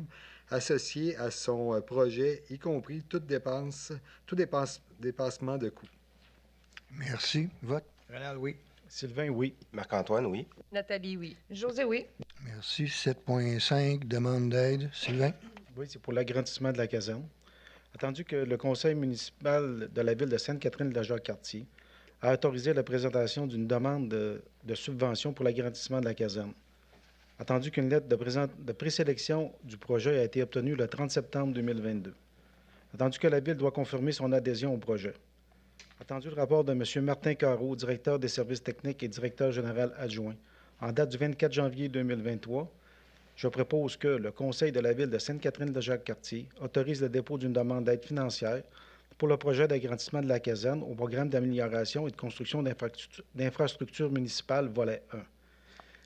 associés à son projet, y compris tout dépassement de coûts. Merci. Vote? Bernard, oui. Sylvain, oui. Marc-Antoine, oui. Nathalie, oui. José, oui. Merci. 7.5, demande d'aide. Sylvain? Oui, c'est pour l'agrandissement de la caserne. Attendu que le conseil municipal de la ville de Sainte-Catherine-de-la-Jacques-Cartier a autorisé la présentation d'une demande de subvention pour l'agrandissement de la caserne. Attendu qu'une lettre de présélection du projet a été obtenue le 30 septembre 2022. Attendu que la ville doit confirmer son adhésion au projet. Attendu le rapport de M. Martin Carreau, directeur des services techniques et directeur général adjoint, en date du 24 janvier 2023, je propose que le conseil de la ville de Sainte-Catherine-de-Jacques-Cartier autorise le dépôt d'une demande d'aide financière pour le projet d'agrandissement de la caserne au programme d'amélioration et de construction d'infrastructures municipales, volet 1.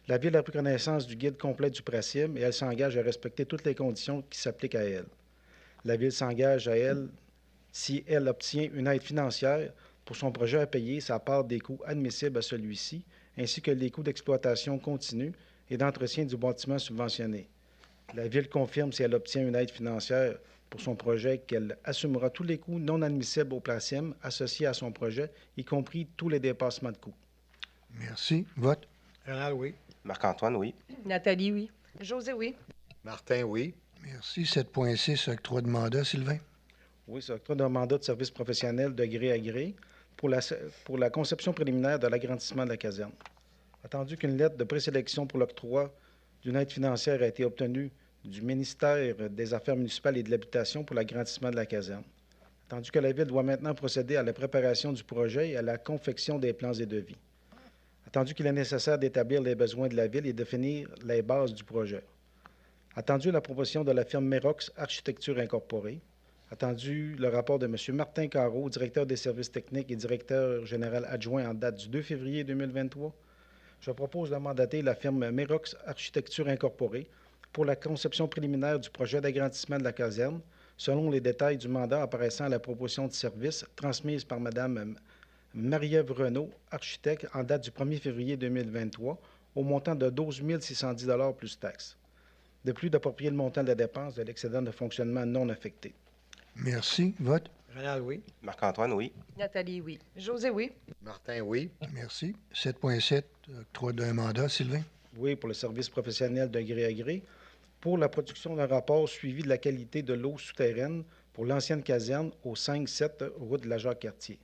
La Ville a pris connaissance du guide complet du PRACIM et elle s'engage à respecter toutes les conditions qui s'appliquent à elle. La Ville s'engage à elle, si elle obtient une aide financière pour son projet, à payer sa part des coûts admissibles à celui-ci, ainsi que les coûts d'exploitation continue et d'entretien du bâtiment subventionné. La Ville confirme, si elle obtient une aide financière pour son projet, qu'elle assumera tous les coûts non admissibles au PRACIM associés à son projet, y compris tous les dépassements de coûts. Merci. Vote? Bernard, oui. Marc-Antoine, oui. Nathalie, oui. José, oui. Martin, oui. Merci. 7.6, octroi de mandat, Sylvain. Oui, c'est octroi d'un mandat de service professionnel de gré à gré pour la conception préliminaire de l'agrandissement de la caserne. Attendu qu'une lettre de présélection pour l'octroi d'une aide financière a été obtenue du ministère des Affaires municipales et de l'Habitation pour l'agrandissement de la caserne. Attendu que la Ville doit maintenant procéder à la préparation du projet et à la confection des plans et devis. Attendu qu'il est nécessaire d'établir les besoins de la Ville et définir les bases du projet. Attendu la proposition de la firme Merox Architecture Incorporée. Attendu le rapport de M. Martin Carreau, directeur des services techniques et directeur général adjoint en date du 2 février 2023. Je propose de mandater la firme Merox Architecture Incorporée pour la conception préliminaire du projet d'agrandissement de la caserne, selon les détails du mandat apparaissant à la proposition de service transmise par Mme Marie-Ève Renaud, architecte, en date du 1er février 2023, au montant de 12 610 $ plus taxes. De plus, d'approprier le montant de la dépense de l'excédent de fonctionnement non affecté. Merci. Vote. Rénal, oui. Marc-Antoine, oui. Nathalie, oui. José, oui. Martin, oui. Merci. 7.7, octroi d'un mandat, Sylvain. Oui, pour le service professionnel de gré à gré, pour la production d'un rapport suivi de la qualité de l'eau souterraine pour l'ancienne caserne au 5-7 route de la Jacques-Cartier.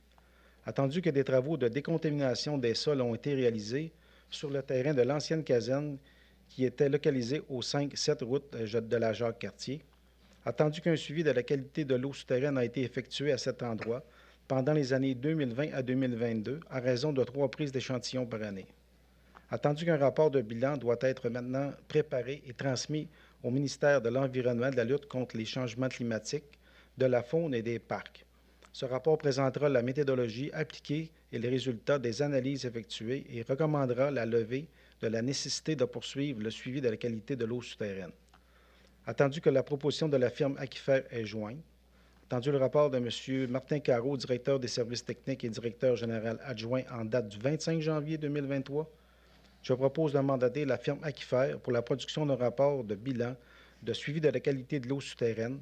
Attendu que des travaux de décontamination des sols ont été réalisés sur le terrain de l'ancienne caserne qui était localisé au 5-7 route de la Jacques-Cartier. Attendu qu'un suivi de la qualité de l'eau souterraine a été effectué à cet endroit pendant les années 2020 à 2022 à raison de 3 prises d'échantillons par année. Attendu qu'un rapport de bilan doit être maintenant préparé et transmis au ministère de l'Environnement, de la lutte contre les changements climatiques, de la faune et des parcs. Ce rapport présentera la méthodologie appliquée et les résultats des analyses effectuées et recommandera la levée de la nécessité de poursuivre le suivi de la qualité de l'eau souterraine. Attendu que la proposition de la firme Aquifer est jointe, attendu le rapport de M. Martin Carreau, directeur des services techniques et directeur général adjoint en date du 25 janvier 2023, je propose de mandater la firme Aquifer pour la production d'un rapport de bilan de suivi de la qualité de l'eau souterraine,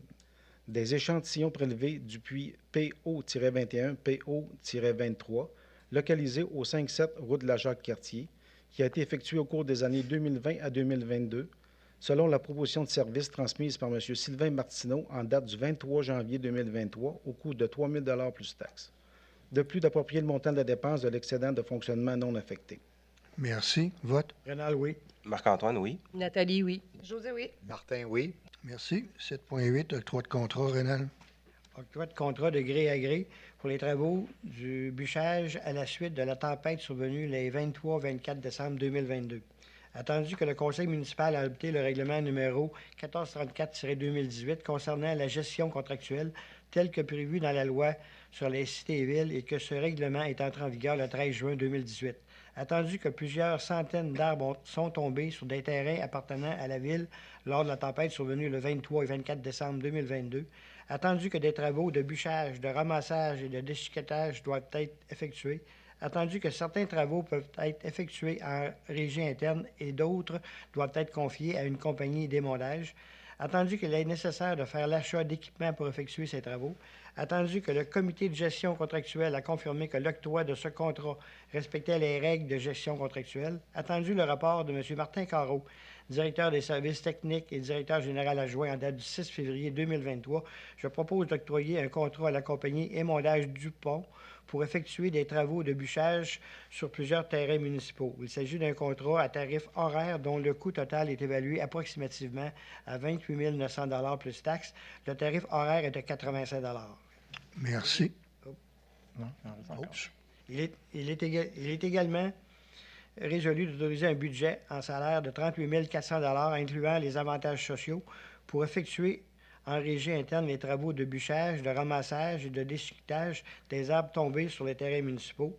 des échantillons prélevés du puits PO-21, PO-23, localisé au 5-7 route de la Jacques-Cartier, qui a été effectué au cours des années 2020 à 2022, selon la proposition de service transmise par M. Sylvain Martineau en date du 23 janvier 2023, au coût de 3 000 $ plus taxes. De plus, d'approprier le montant de la dépense de l'excédent de fonctionnement non affecté. Merci. Vote. Rénal, oui. Marc-Antoine, oui. Nathalie, oui. José, oui. Martin, oui. Merci. 7.8, octroi de contrat, Rénal. Octroi de contrat de gré à gré pour les travaux du bûchage à la suite de la tempête survenue les 23-24 décembre 2022. Attendu que le Conseil municipal a adopté le règlement numéro 1434-2018 concernant la gestion contractuelle tel que prévu dans la loi sur les cités et villes et que ce règlement est entré en vigueur le 13 juin 2018. Attendu que plusieurs centaines d'arbres sont tombés sur des terrains appartenant à la ville lors de la tempête survenue le 23 et 24 décembre 2022, attendu que des travaux de bûchage, de ramassage et de déchiquetage doivent être effectués, attendu que certains travaux peuvent être effectués en régie interne et d'autres doivent être confiés à une compagnie d'émondage, attendu qu'il est nécessaire de faire l'achat d'équipements pour effectuer ces travaux, attendu que le comité de gestion contractuelle a confirmé que l'octroi de ce contrat respectait les règles de gestion contractuelle, attendu le rapport de M. Martin Carreau, directeur des services techniques et directeur général adjoint en date du 6 février 2023, je propose d'octroyer un contrat à la compagnie Émondage Dupont pour effectuer des travaux de bûchage sur plusieurs terrains municipaux. Il s'agit d'un contrat à tarif horaire dont le coût total est évalué approximativement à 28 900 $ plus taxes. Le tarif horaire est de 85 $. Merci. Non, non, encore. Oups. Il est également résolu d'autoriser un budget en salaire de 38 400 $ incluant les avantages sociaux pour effectuer en régie interne les travaux de bûchage, de ramassage et de déchiquetage des arbres tombés sur les terrains municipaux.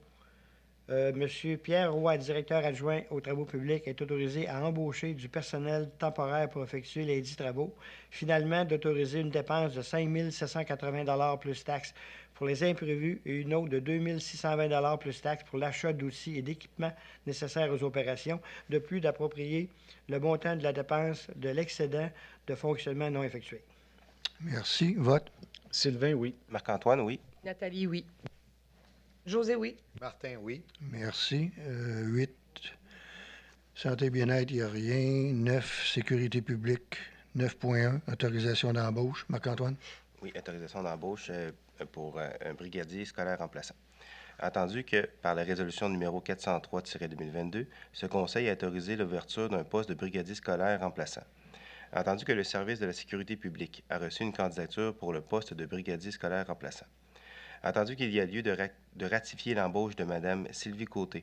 Monsieur Pierre Roy, directeur adjoint aux travaux publics, est autorisé à embaucher du personnel temporaire pour effectuer les dits travaux. Finalement, d'autoriser une dépense de 5 780 $ plus taxes pour les imprévus et une autre de 2 620 $ plus taxes pour l'achat d'outils et d'équipements nécessaires aux opérations. De plus, d'approprier le montant de la dépense de l'excédent de fonctionnement non effectué. Merci. Vote. Sylvain, oui. Marc-Antoine, oui. Nathalie, oui. José, oui. Martin, oui. Merci. 8, santé et bien-être, il n'y a rien. 9, sécurité publique, 9.1, autorisation d'embauche. Marc-Antoine? Oui, autorisation d'embauche pour un brigadier scolaire remplaçant. Entendu que, par la résolution numéro 403-2022, ce Conseil a autorisé l'ouverture d'un poste de brigadier scolaire remplaçant. Entendu que le service de la sécurité publique a reçu une candidature pour le poste de brigadier scolaire remplaçant. Entendu qu'il y a lieu de ratifier l'embauche de Mme Sylvie Côté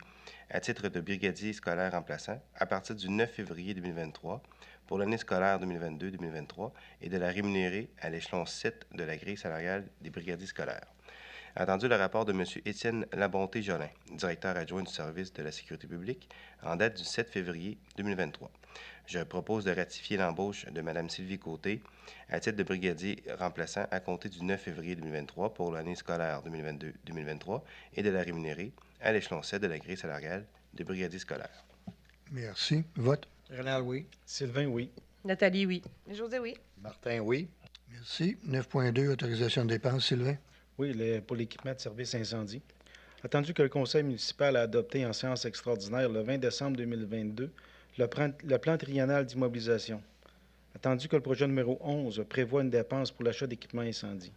à titre de brigadier scolaire remplaçant à partir du 9 février 2023 pour l'année scolaire 2022-2023 et de la rémunérer à l'échelon 7 de la grille salariale des brigadiers scolaires. Entendu le rapport de M. Étienne Labonté-Jolin, directeur adjoint du service de la sécurité publique, en date du 7 février 2023. Je propose de ratifier l'embauche de Mme Sylvie Côté à titre de brigadier remplaçant à compter du 9 février 2023 pour l'année scolaire 2022-2023 et de la rémunérer à l'échelon 7 de la grille salariale des brigadiers scolaires. Merci. Vote. Rénal, oui. Sylvain, oui. Nathalie, oui. José, oui. Martin, oui. Merci. 9.2, autorisation de dépenses. Sylvain? Oui, pour l'équipement de service incendie. Attendu que le Conseil municipal a adopté en séance extraordinaire le 20 décembre 2022 le plan triennal d'immobilisation. Attendu que le projet numéro 11 prévoit une dépense pour l'achat d'équipements incendie.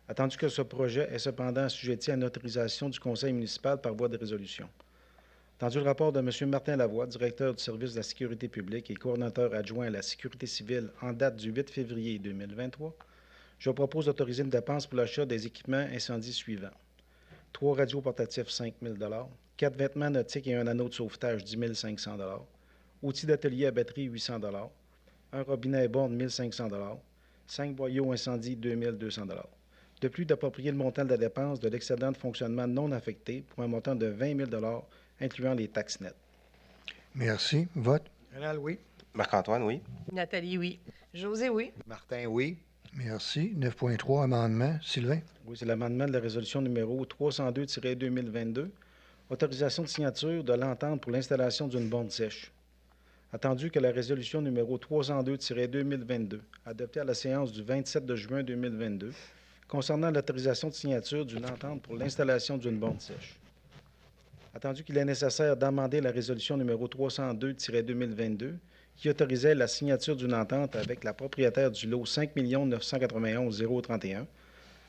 Attendu que ce projet est cependant assujetti à une autorisation du Conseil municipal par voie de résolution. Attendu le rapport de M. Martin Lavoie, directeur du service de la sécurité publique et coordonnateur adjoint à la sécurité civile en date du 8 février 2023, je propose d'autoriser une dépense pour l'achat des équipements incendies suivants. 3 radios portatifs, 5 000 4 vêtements nautiques et un anneau de sauvetage, 10 500 outils d'atelier à batterie, 800 un robinet à borne, 1 500 5 boyaux incendie, 2 200 De plus, d'approprier le montant de la dépense de l'excédent de fonctionnement non affecté pour un montant de 20 000 incluant les taxes nettes. Merci. Vote. Rénal, oui. Marc-Antoine, oui. Nathalie, oui. José, oui. Martin, oui. Merci. 9.3, amendement. Sylvain? Oui, c'est l'amendement de la résolution numéro 302-2022, autorisation de signature de l'entente pour l'installation d'une borne sèche. Attendu que la résolution numéro 302-2022, adoptée à la séance du 27 de juin 2022, concernant l'autorisation de signature d'une entente pour l'installation d'une borne sèche. Attendu qu'il est nécessaire d'amender la résolution numéro 302-2022, qui autorisait la signature d'une entente avec la propriétaire du lot 5 991 031,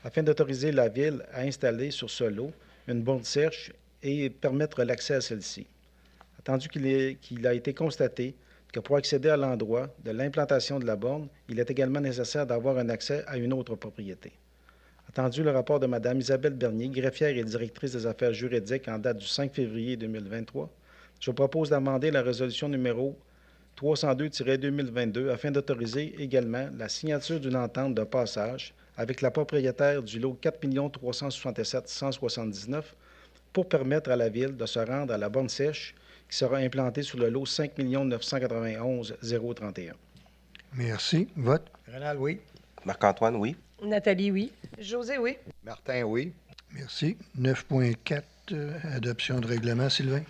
afin d'autoriser la Ville à installer sur ce lot une borne sèche et permettre l'accès à celle-ci. Attendu qu'il a été constaté que pour accéder à l'endroit de l'implantation de la borne, il est également nécessaire d'avoir un accès à une autre propriété. Attendu le rapport de Mme Isabelle Bernier, greffière et directrice des affaires juridiques en date du 5 février 2023, je propose d'amender la résolution numéro 302-2022 afin d'autoriser également la signature d'une entente de passage avec la propriétaire du lot 4 367 179 pour permettre à la Ville de se rendre à la borne sèche qui sera implantée sur le lot 5 991 031. Merci. Vote. Rénal, oui. Marc-Antoine, oui. Nathalie, oui. José, oui. Martin, oui. Merci. 9.4, adoption de règlement. Sylvain?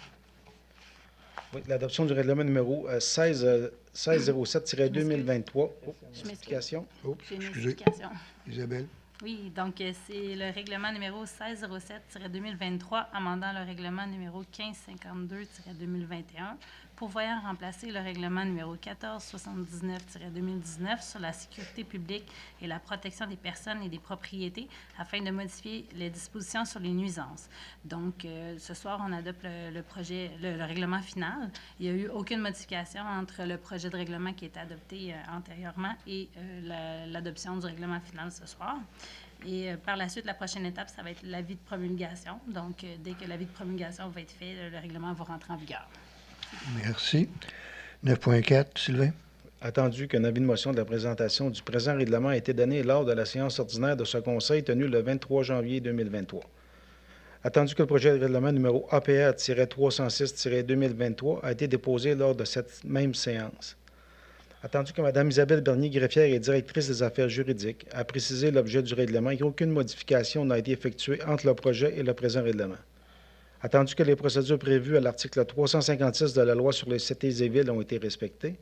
Oui, l'adoption du règlement numéro 1607-2023. Oh, Je m'excuse. explication. Oups, J'ai une excusez. explication. Isabelle? Oui, donc c'est le règlement numéro 1607-2023, amendant le règlement numéro 1552-2021, pourvoyant remplacer le règlement numéro 1479-2019 sur la sécurité publique et la protection des personnes et des propriétés afin de modifier les dispositions sur les nuisances. Donc, ce soir, on adopte le règlement final. Il n'y a eu aucune modification entre le projet de règlement qui a été adopté antérieurement et l'adoption du règlement final ce soir. Et par la suite, la prochaine étape, ça va être l'avis de promulgation. Donc, dès que l'avis de promulgation va être fait, le règlement va rentrer en vigueur. Merci. 9.4, Sylvain? Attendu qu'un avis de motion de la présentation du présent règlement a été donné lors de la séance ordinaire de ce Conseil tenue le 23 janvier 2023. Attendu que le projet de règlement numéro APR-306-2023 a été déposé lors de cette même séance. Attendu que Mme Isabelle Bernier, greffière et directrice des affaires juridiques, a précisé l'objet du règlement et qu'aucune modification n'a été effectuée entre le projet et le présent règlement. Attendu que les procédures prévues à l'article 356 de la Loi sur les cités et villes ont été respectées,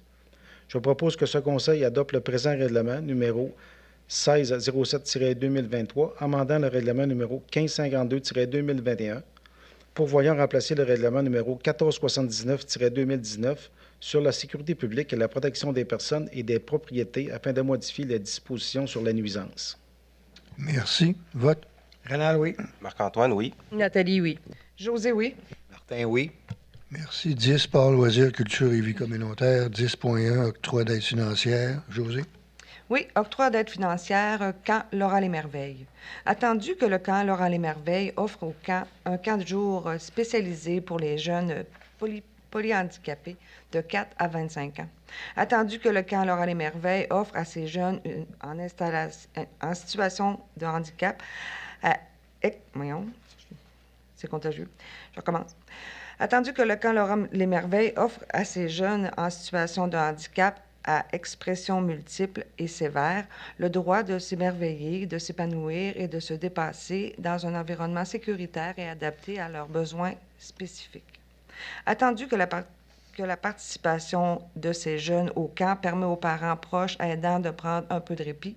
je propose que ce Conseil adopte le présent règlement numéro 1607-2023, amendant le règlement numéro 1552-2021, pourvoyant remplacer le règlement numéro 1479-2019 sur la sécurité publique et la protection des personnes et des propriétés afin de modifier les dispositions sur la nuisance. Merci. Vote. Rénal, oui. Marc-Antoine, oui. Nathalie, oui. José, oui. Martin, oui. Merci. 10, sport, loisirs, culture et vie communautaire. 10.1, octroi d'aide financière. José. Oui, octroi d'aide financière, camp Laura les Merveilles. Attendu que le camp Laura les Merveilles offre au camp un camp de jour spécialisé pour les jeunes polyhandicapés de 4 à 25 ans. Attendu que le camp Laura les Merveilles offre à ces jeunes en situation de handicap c'est contagieux. Je recommence. Attendu que le camp Laura les Merveilles offre à ces jeunes en situation de handicap à expression multiple et sévère le droit de s'émerveiller, de s'épanouir et de se dépasser dans un environnement sécuritaire et adapté à leurs besoins spécifiques. Attendu que la participation de ces jeunes au camp permet aux parents proches aidants de prendre un peu de répit.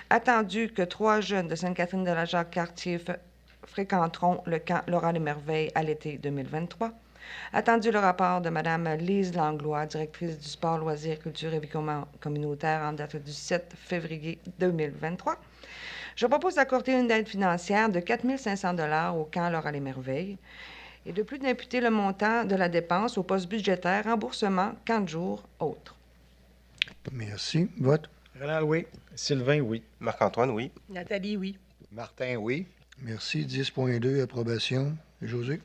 Attendu que 3 jeunes de Sainte-Catherine-de-la-Jacques-Cartier fréquenteront le camp Laura les Merveilles à l'été 2023. Attendu le rapport de Mme Lise Langlois, directrice du sport, loisirs, culture et vie communautaire en date du 7 février 2023. Je propose d'accorder une aide financière de 4 500 $ au camp Laura les Merveilles et de plus d'imputer le montant de la dépense au poste budgétaire remboursement, camp de jour, autres. Merci. Vote. Rénal, oui. Sylvain, oui. Marc-Antoine, oui. Nathalie, oui. Martin, oui. Merci. 10.2, approbation. José.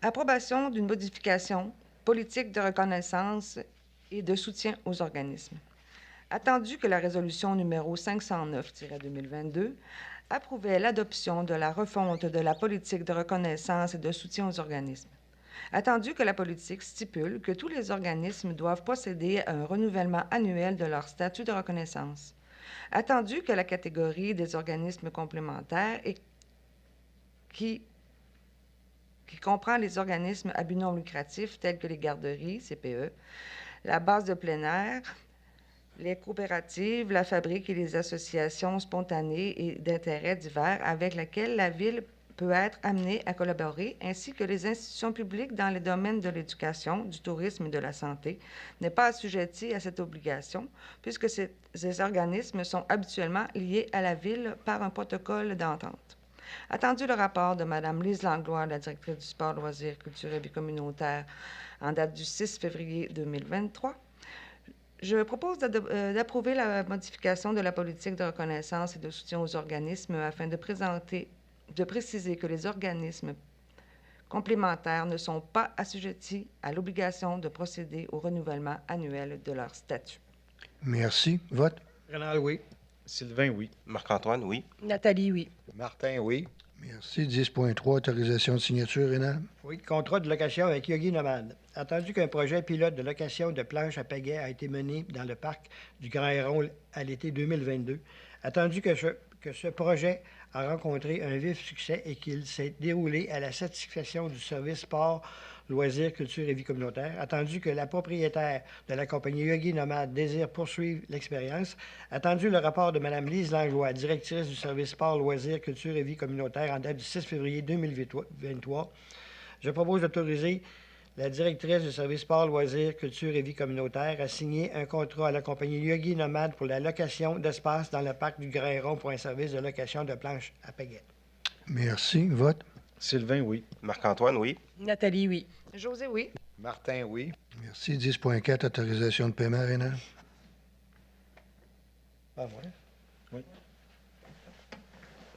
Approbation d'une modification politique de reconnaissance et de soutien aux organismes. Attendu que la résolution numéro 509-2022 approuvait l'adoption de la refonte de la politique de reconnaissance et de soutien aux organismes. Attendu que la politique stipule que tous les organismes doivent procéder à un renouvellement annuel de leur statut de reconnaissance. Attendu que la catégorie des organismes complémentaires qui comprend les organismes à but non lucratif tels que les garderies, CPE, la base de plein air, les coopératives, la fabrique et les associations spontanées et d'intérêts divers avec lesquelles la Ville peut être amenée à collaborer, ainsi que les institutions publiques dans les domaines de l'éducation, du tourisme et de la santé, n'est pas assujettie à cette obligation, puisque ces organismes sont habituellement liés à la Ville par un protocole d'entente. Attendu le rapport de Mme Lise Langlois, la directrice du sport, loisirs, culture et vie communautaire, en date du 6 février 2023, je propose d'approuver la modification de la politique de reconnaissance et de soutien aux organismes afin de préciser que les organismes complémentaires ne sont pas assujettis à l'obligation de procéder au renouvellement annuel de leur statut. Merci. Vote. Rénal, oui. Sylvain, oui. Marc-Antoine, oui. Nathalie, oui. Martin, oui. Merci. 10.3, autorisation de signature, Rénal. Oui, contrat de location avec Yogi Nomade. Attendu qu'un projet pilote de location de planches à pagaie a été mené dans le parc du Grand Héron à l'été 2022. Attendu que ce projet a rencontré un vif succès et qu'il s'est déroulé à la satisfaction du service sport, loisirs, culture et vie communautaire. Attendu que la propriétaire de la compagnie Yogi Nomade désire poursuivre l'expérience. Attendu le rapport de Mme Lise Langlois, directrice du service sport, loisirs, culture et vie communautaire en date du 6 février 2023. Je propose d'autoriser la directrice du service sport, loisirs, culture et vie communautaire a signé un contrat à la compagnie Yogi Nomade pour la location d'espace dans le parc du Grand Héron pour un service de location de planches à pagaie. Merci. Vote. Sylvain, oui. Marc-Antoine, oui. Nathalie, oui. José, oui. Martin, oui. Merci. 10.4, autorisation de paiement, Rénal. Ah, ouais. Oui.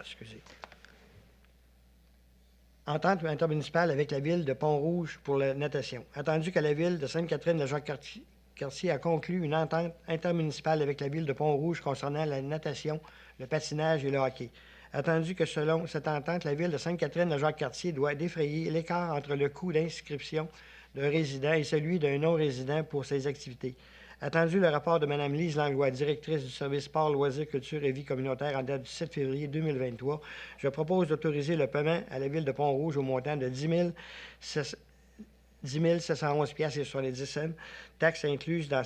Excusez. Entente intermunicipale avec la Ville de Pont-Rouge pour la natation. Attendu que la Ville de Sainte-Catherine-de-la-Jacques-Cartier a conclu une entente intermunicipale avec la Ville de Pont-Rouge concernant la natation, le patinage et le hockey. Attendu que selon cette entente, la Ville de Sainte-Catherine-de-la-Jacques-Cartier doit défrayer l'écart entre le coût d'inscription d'un résident et celui d'un non-résident pour ces activités. Attendu le rapport de Mme Lise Langlois, directrice du service sport, loisirs, culture et vie communautaire en date du 7 février 2023, je propose d'autoriser le paiement à la Ville de Pont-Rouge au montant de 10 711,70 $, taxes incluses dans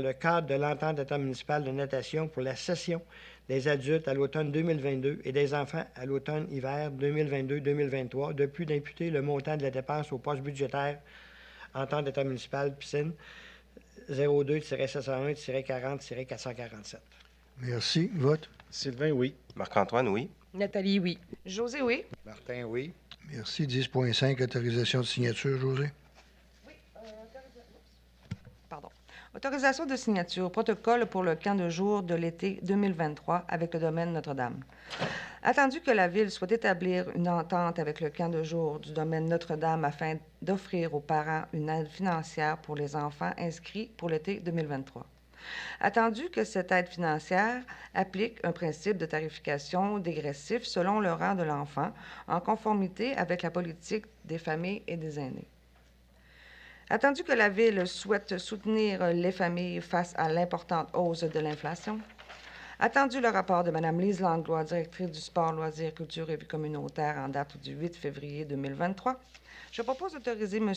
le cadre de l'entente intermunicipale de natation pour la session des adultes à l'automne 2022 et des enfants à l'automne-hiver 2022-2023, de plus d'imputer le montant de la dépense au poste budgétaire entente intermunicipale piscine 02-701-40-447. Merci. Vote. Sylvain, oui. Marc-Antoine, oui. Nathalie, oui. José, oui. Martin, oui. Merci. 10.5, autorisation de signature, José. Pardon. Autorisation de signature, protocole pour le camp de jour de l'été 2023 avec le domaine Notre-Dame. Attendu que la Ville souhaite établir une entente avec le camp de jour du domaine Notre-Dame afin d'offrir aux parents une aide financière pour les enfants inscrits pour l'été 2023. Attendu que cette aide financière applique un principe de tarification dégressif selon le rang de l'enfant, en conformité avec la politique des familles et des aînés. Attendu que la Ville souhaite soutenir les familles face à l'importante hausse de l'inflation. Attendu le rapport de Mme Lise Langlois, directrice du sport, loisirs, culture et vie communautaire en date du 8 février 2023, je propose d'autoriser M.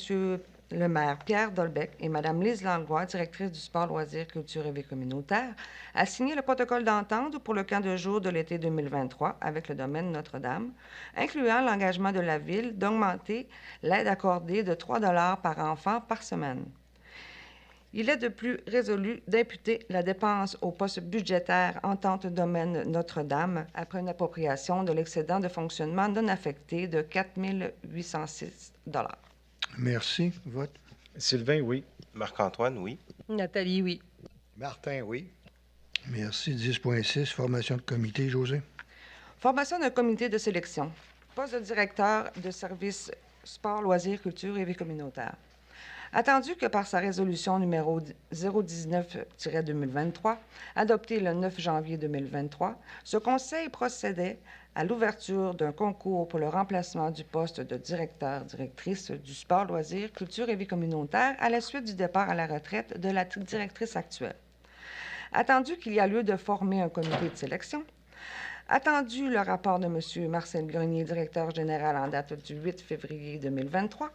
le maire Pierre Dolbec et Mme Lise Langlois, directrice du sport, loisirs, culture et vie communautaire, à signer le protocole d'entente pour le camp de jour de l'été 2023 avec le domaine Notre-Dame, incluant l'engagement de la Ville d'augmenter l'aide accordée de 3 $ par enfant par semaine. Il est de plus résolu d'imputer la dépense au poste budgétaire Entente domaine Notre-Dame après une appropriation de l'excédent de fonctionnement non affecté de 4 806 $. Merci. Vote. Sylvain, oui. Marc-Antoine, oui. Nathalie, oui. Martin, oui. Merci. 10.6, formation de comité, José. Formation d'un comité de sélection. Poste de directeur de service sport, loisirs, culture et vie communautaire. Attendu que par sa résolution numéro 019-2023, adoptée le 9 janvier 2023, ce Conseil procédait à l'ouverture d'un concours pour le remplacement du poste de directeur-directrice du sport, loisirs, culture et vie communautaire à la suite du départ à la retraite de la directrice actuelle. Attendu qu'il y a lieu de former un comité de sélection, attendu le rapport de M. Marcel Grenier, directeur général en date du 8 février 2023,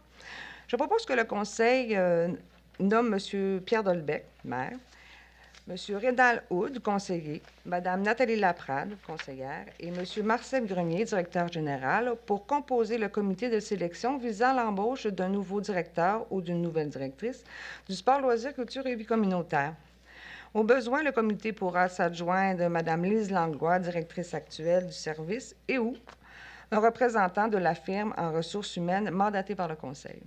je propose que le Conseil nomme M. Pierre Dolbec, maire, M. Rédal Houd, conseiller, Mme Nathalie Laprade, conseillère, et M. Marcel Grenier, directeur général, pour composer le comité de sélection visant l'embauche d'un nouveau directeur ou d'une nouvelle directrice du sport, loisirs, culture et vie communautaire. Au besoin, le comité pourra s'adjoindre de Mme Lise Langlois, directrice actuelle du service, et ou un représentant de la firme en ressources humaines mandaté par le Conseil.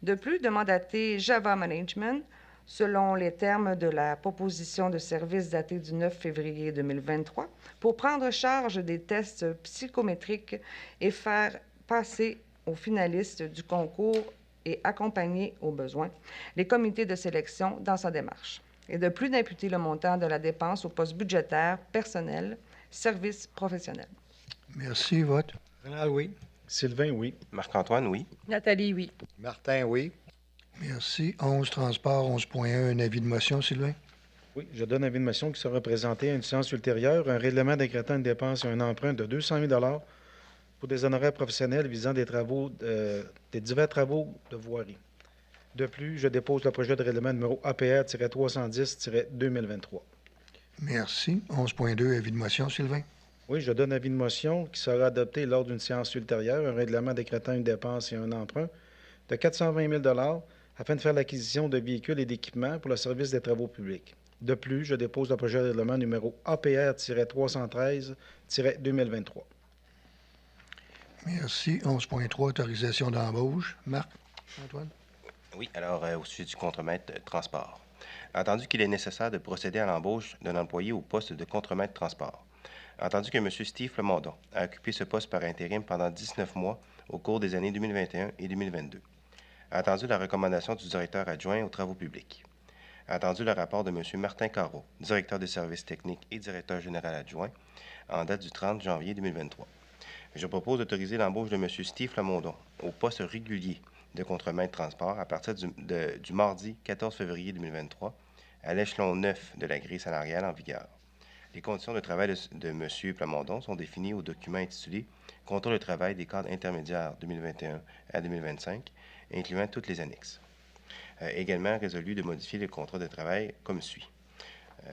De plus, de mandater Java Management, selon les termes de la proposition de service datée du 9 février 2023, pour prendre charge des tests psychométriques et faire passer aux finalistes du concours et accompagner, au besoin, les comités de sélection dans sa démarche. Et de plus, d'imputer le montant de la dépense au poste budgétaire, personnel, services professionnels. Merci. Vote. Rénal, oui. Sylvain, oui. Marc-Antoine, oui. Nathalie, oui. Martin, oui. Merci. 11, transport, 11.1, un avis de motion, Sylvain. Oui, je donne avis de motion qui sera présenté à une séance ultérieure, un règlement décrétant une dépense et un emprunt de 200 000 $ pour des honoraires professionnels visant des divers travaux de voirie. De plus, je dépose le projet de règlement numéro APR-310-2023. Merci. 11.2, avis de motion, Sylvain. Oui, je donne avis de motion qui sera adopté lors d'une séance ultérieure, un règlement décrétant une dépense et un emprunt de 420 000 $ afin de faire l'acquisition de véhicules et d'équipements pour le service des travaux publics. De plus, je dépose le projet de règlement numéro APR-313-2023. Merci. 11.3, autorisation d'embauche. Marc, Antoine. Oui, alors au sujet du contremaître transport. Entendu qu'il est nécessaire de procéder à l'embauche d'un employé au poste de contremaître transport. Entendu que M. Steve Plamondon a occupé ce poste par intérim pendant 19 mois au cours des années 2021 et 2022. Entendu la recommandation du directeur adjoint aux travaux publics. Entendu le rapport de M. Martin Carreau, directeur des services techniques et directeur général adjoint, en date du 30 janvier 2023. Je propose d'autoriser l'embauche de M. Steve Plamondon au poste régulier de contremaître transport à partir du mardi 14 février 2023 à l'échelon 9 de la grille salariale en vigueur. Les conditions de travail de M. Plamondon sont définies au document intitulé « Contrôle de travail des cadres intermédiaires 2021 à 2025 », incluant toutes les annexes. Également résolu de modifier le contrat de travail comme suit.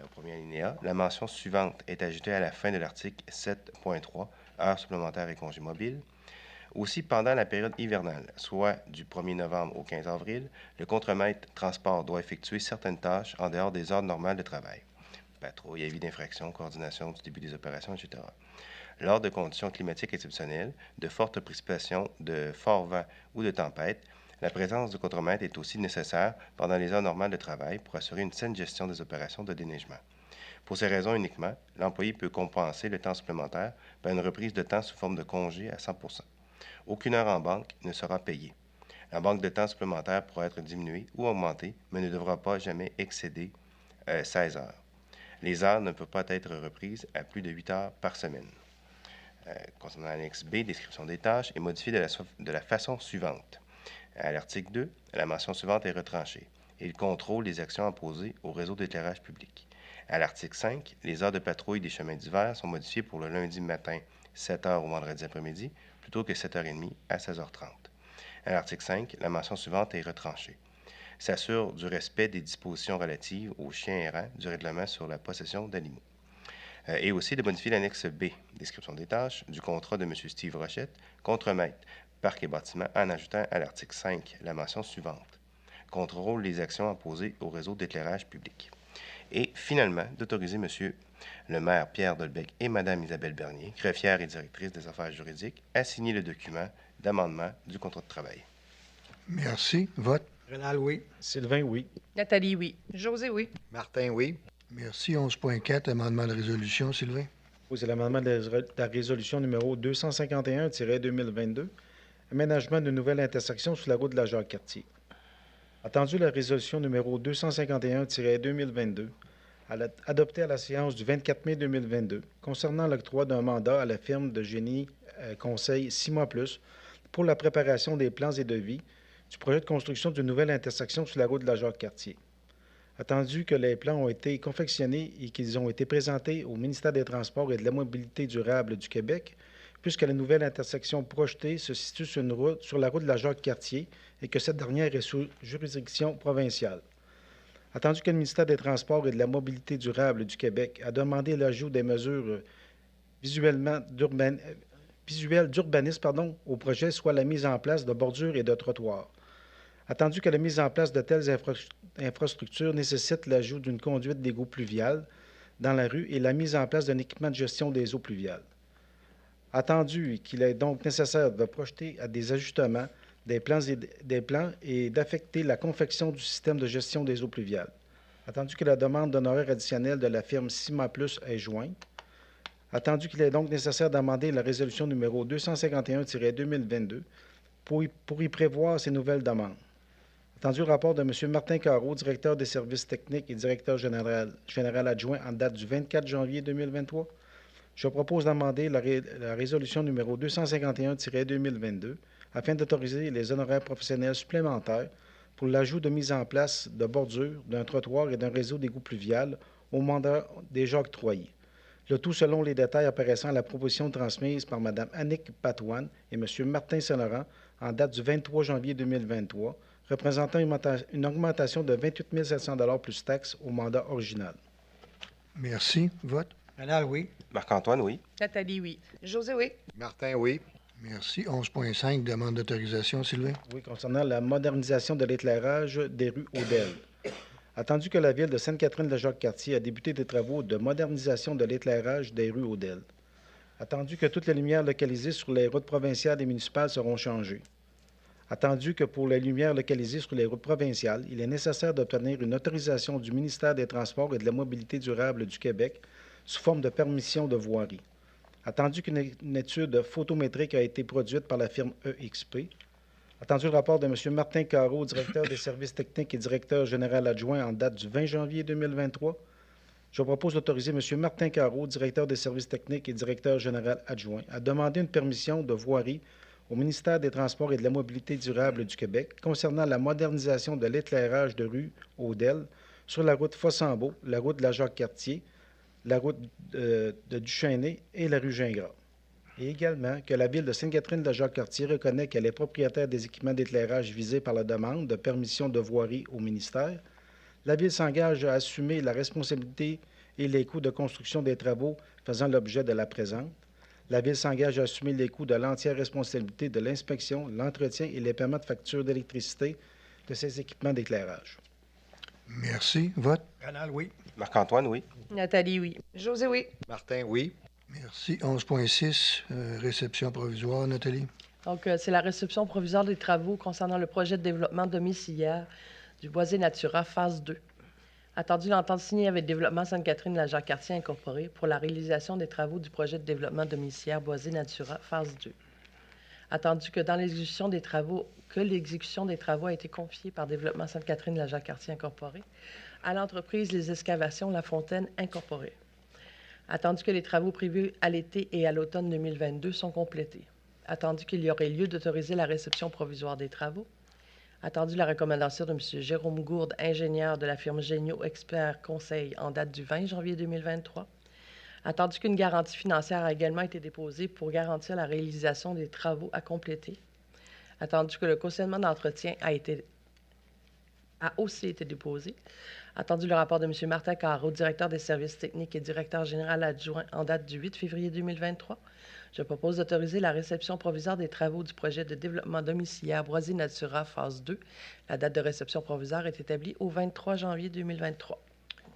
Au premier alinéa, la mention suivante est ajoutée à la fin de l'article 7.3, heures supplémentaires et congés mobiles. Aussi, pendant la période hivernale, soit du 1er novembre au 15 avril, le contremaître transport doit effectuer certaines tâches en dehors des heures normales de travail. Patrouille, avis d'infraction, coordination du début des opérations, etc. Lors de conditions climatiques exceptionnelles, de fortes précipitations, de forts vents ou de tempêtes, la présence du contremaître est aussi nécessaire pendant les heures normales de travail pour assurer une saine gestion des opérations de déneigement. Pour ces raisons uniquement, l'employé peut compenser le temps supplémentaire par une reprise de temps sous forme de congé à 100 %. Aucune heure en banque ne sera payée. La banque de temps supplémentaire pourra être diminuée ou augmentée, mais ne devra pas jamais excéder 16 heures. Les heures ne peuvent pas être reprises à plus de 8 heures par semaine. Concernant l'annexe B, description des tâches, est modifiée de la façon suivante. À l'article 2, la mention suivante est retranchée. Il contrôle les actions imposées au réseau d'éclairage public. À l'article 5, les heures de patrouille des chemins d'hiver sont modifiées pour le lundi matin, 7 h au vendredi après-midi, plutôt que 7h30 à 16h30. À l'article 5, la mention suivante est retranchée. S'assure du respect des dispositions relatives aux chiens errants du règlement sur la possession d'animaux. Et aussi de modifier l'annexe B, description des tâches, du contrat de M. Steve Rochette, contremaître, parc et bâtiment, en ajoutant à l'article 5 la mention suivante. Contrôle les actions imposées au réseau d'éclairage public. Et finalement, d'autoriser M. le maire Pierre Dolbec et Mme Isabelle Bernier, greffière et directrice des affaires juridiques, à signer le document d'amendement du contrat de travail. Merci. Vote. Rénal, oui. Sylvain, oui. Nathalie, oui. José, oui. Martin, oui. Merci. 11.4, amendement de résolution, Sylvain. C'est l'amendement de la résolution numéro 251-2022, aménagement d'une nouvelle intersection sur la route de la Jacques-Cartier. Attendu la résolution numéro 251-2022, adoptée à la séance du 24 mai 2022, concernant l'octroi d'un mandat à la firme de génie conseil 6 mois plus pour la préparation des plans et devis du projet de construction d'une nouvelle intersection sur la route de la Jacques-Cartier. Attendu que les plans ont été confectionnés et qu'ils ont été présentés au ministère des Transports et de la Mobilité durable du Québec, puisque la nouvelle intersection projetée se situe sur la route de la Jacques-Cartier et que cette dernière est sous juridiction provinciale. Attendu que le ministère des Transports et de la Mobilité durable du Québec a demandé l'ajout des mesures visuelles d'urbanisme au projet, soit la mise en place de bordures et de trottoirs. Attendu que la mise en place de telles infrastructures nécessite l'ajout d'une conduite d'égout pluvial dans la rue et la mise en place d'un équipement de gestion des eaux pluviales. Attendu qu'il est donc nécessaire de projeter à des ajustements des plans et d'affecter la confection du système de gestion des eaux pluviales. Attendu que la demande d'honoraires additionnels de la firme Cima Plus est jointe. Attendu qu'il est donc nécessaire d'amender la résolution numéro 251-2022 pour y prévoir ces nouvelles demandes. Attendu le rapport de M. Martin Carreau, directeur des services techniques et directeur général adjoint en date du 24 janvier 2023, je propose d'amender la résolution numéro 251-2022 afin d'autoriser les honoraires professionnels supplémentaires pour l'ajout de mise en place de bordures, d'un trottoir et d'un réseau d'égout pluvial au mandat déjà octroyé. Le tout selon les détails apparaissant à la proposition transmise par Mme Annick Patouane et M. Martin Saint-Laurent en date du 23 janvier 2023, représentant une augmentation de 28 700 $ plus taxes au mandat original. Merci. Vote. Rénal, oui. Marc-Antoine, oui. Nathalie, oui. José, oui. Martin, oui. Merci. 11.5, demande d'autorisation, Sylvain. Oui, concernant la modernisation de l'éclairage des rues Odell. Attendu que la Ville de Sainte-Catherine-de-Jacques-Cartier a débuté des travaux de modernisation de l'éclairage des rues Odell. Attendu que toutes les lumières localisées sur les routes provinciales et municipales seront changées. Attendu que pour les lumières localisées sur les routes provinciales, il est nécessaire d'obtenir une autorisation du ministère des Transports et de la Mobilité durable du Québec sous forme de permission de voirie. Attendu qu'une étude photométrique a été produite par la firme EXP. Attendu le rapport de M. Martin Carreau, directeur des services techniques et directeur général adjoint en date du 20 janvier 2023. Je propose d'autoriser M. Martin Carreau, directeur des services techniques et directeur général adjoint, à demander une permission de voirie au ministère des Transports et de la Mobilité durable du Québec concernant la modernisation de l'éclairage de rue Odell sur la route Fossambeau, la route de la Jacques-Cartier, la route de Duchesnay et la rue Gingras. Et également que la Ville de Sainte-Catherine-de-Jacques-Cartier reconnaît qu'elle est propriétaire des équipements d'éclairage visés par la demande de permission de voirie au ministère. La Ville s'engage à assumer la responsabilité et les coûts de construction des travaux faisant l'objet de la présente. La Ville s'engage à assumer les coûts de l'entière responsabilité de l'inspection, l'entretien et les paiements de factures d'électricité de ces équipements d'éclairage. Merci. Vote. Canal, oui. Marc-Antoine, oui. Nathalie, oui. José, oui. Martin, oui. Merci. 11.6, réception provisoire. Nathalie. Donc, c'est la réception provisoire des travaux concernant le projet de développement domiciliaire du Boisé Natura, phase 2. Attendu l'entente signée avec Développement Sainte-Catherine-la-Jacques-Cartier Incorporé pour la réalisation des travaux du projet de développement domiciliaire Boisé Natura, phase 2. Attendu que l'exécution des travaux a été confiée par Développement Sainte-Catherine-la-Jacques-Cartier Incorporé à l'entreprise Les Excavations La Fontaine Incorporée. Attendu que les travaux prévus à l'été et à l'automne 2022 sont complétés. Attendu qu'il y aurait lieu d'autoriser la réception provisoire des travaux. Attendu la recommandation de M. Jérôme Gourde, ingénieur de la firme Génio Expert Conseil en date du 20 janvier 2023. Attendu qu'une garantie financière a également été déposée pour garantir la réalisation des travaux à compléter. Attendu que le cautionnement d'entretien a aussi été déposé. Attendu le rapport de M. Martin Carreau, directeur des services techniques et directeur général adjoint en date du 8 février 2023. Je propose d'autoriser la réception provisoire des travaux du projet de développement domiciliaire Boisé Natura, phase 2. La date de réception provisoire est établie au 23 janvier 2023.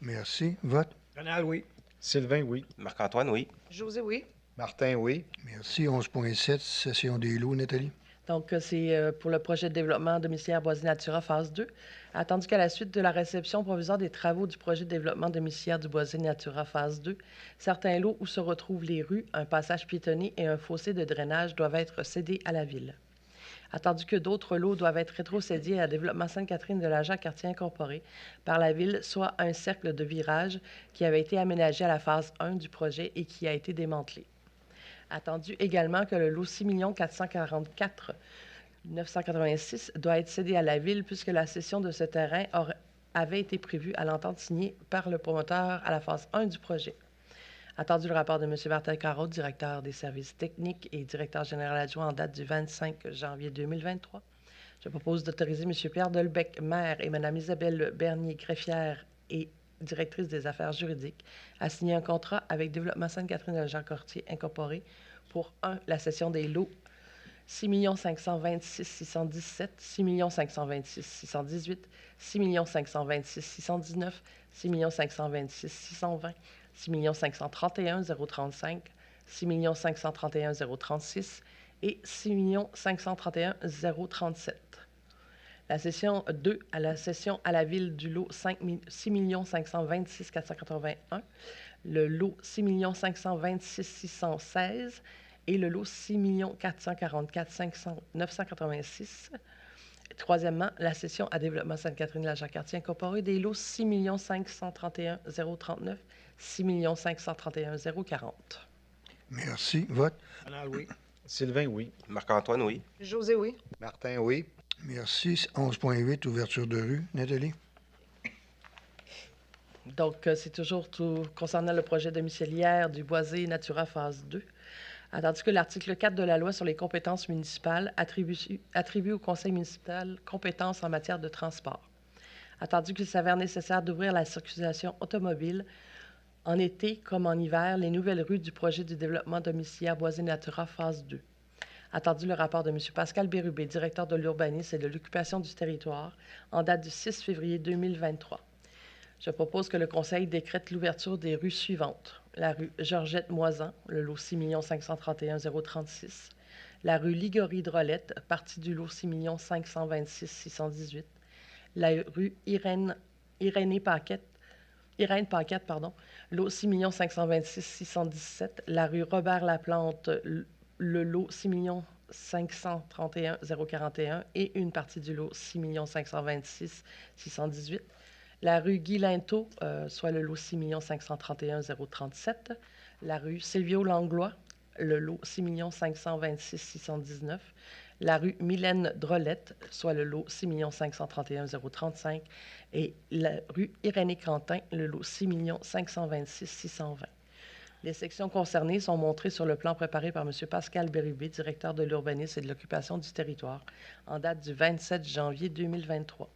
Merci. Vote. Canal, oui. Sylvain, oui. Marc-Antoine, oui. José, oui. Martin, oui. Merci. 11.7, session des lots. Nathalie. Donc, c'est pour le projet de développement domiciliaire Boisé Natura, phase 2. Attendu qu'à la suite de la réception provisoire des travaux du projet de développement domiciliaire du Boisé Natura, phase 2, certains lots où se retrouvent les rues, un passage piétonnier et un fossé de drainage doivent être cédés à la Ville. Attendu que d'autres lots doivent être rétrocédés à Développement Sainte-Catherine de la Jacques-Cartier Incorporé par la Ville, soit un cercle de virage qui avait été aménagé à la phase 1 du projet et qui a été démantelé. Attendu également que le lot 6 444 986 doit être cédé à la Ville puisque la cession de ce terrain avait été prévue à l'entente signée par le promoteur à la phase 1 du projet. Attendu le rapport de M. Martin Carreau, directeur des services techniques et directeur général adjoint en date du 25 janvier 2023. Je propose d'autoriser M. Pierre Delbecq, maire, et Mme Isabelle Bernier, greffière et directrice des affaires juridiques, à signer un contrat avec Développement Sainte-Catherine-de-la-Jacques-Cartier Incorporé pour 1. La cession des lots 6 526 617, 6 526 618, 6 526 619, 6 526 620, 6 531 035, 6 531 036 et 6 531 037. La cession 2 à la cession à la Ville du lot 6 526 481, le lot 6 526 616 et le lot 6 444 986. Troisièmement, la cession à Développement Sainte-Catherine-la-Jacques-Cartier Incorporé des lots 6 531 039, 6 531 040. Merci. Vote. Canal, oui. Sylvain, oui. Marc-Antoine, oui. José, oui. Martin, oui. Merci. 11.8, ouverture de rue. Nathalie. Donc, c'est toujours tout concernant le projet domiciliaire du Boisé Natura, phase 2. Attendu que l'article 4 de la loi sur les compétences municipales attribue au conseil municipal compétences en matière de transport. Attendu qu'il s'avère nécessaire d'ouvrir la circulation automobile en été comme en hiver, les nouvelles rues du projet du développement domiciliaire Boisé Natura, phase 2. Attendu le rapport de M. Pascal Bérubé, directeur de l'urbanisme et de l'occupation du territoire, en date du 6 février 2023. Je propose que le Conseil décrète l'ouverture des rues suivantes. La rue Georgette-Moisan, le lot 6 531 036. La rue Ligorie-Drolette, partie du lot 6 526 618. La rue Irène Paquette, lot 6 526 617. La rue Robert-Laplante, le lot 6 531 041 et une partie du lot 6 526 618. La rue Guy-Lintot, soit le lot 6 531 037. La rue Silvio-Langlois, le lot 6 526 619. La rue Mylène Drolette, soit le lot 6 531 035. Et la rue Irénée-Quentin, le lot 6 526 620. Les sections concernées sont montrées sur le plan préparé par M. Pascal Bérubé, directeur de l'urbanisme et de l'occupation du territoire, en date du 27 janvier 2023.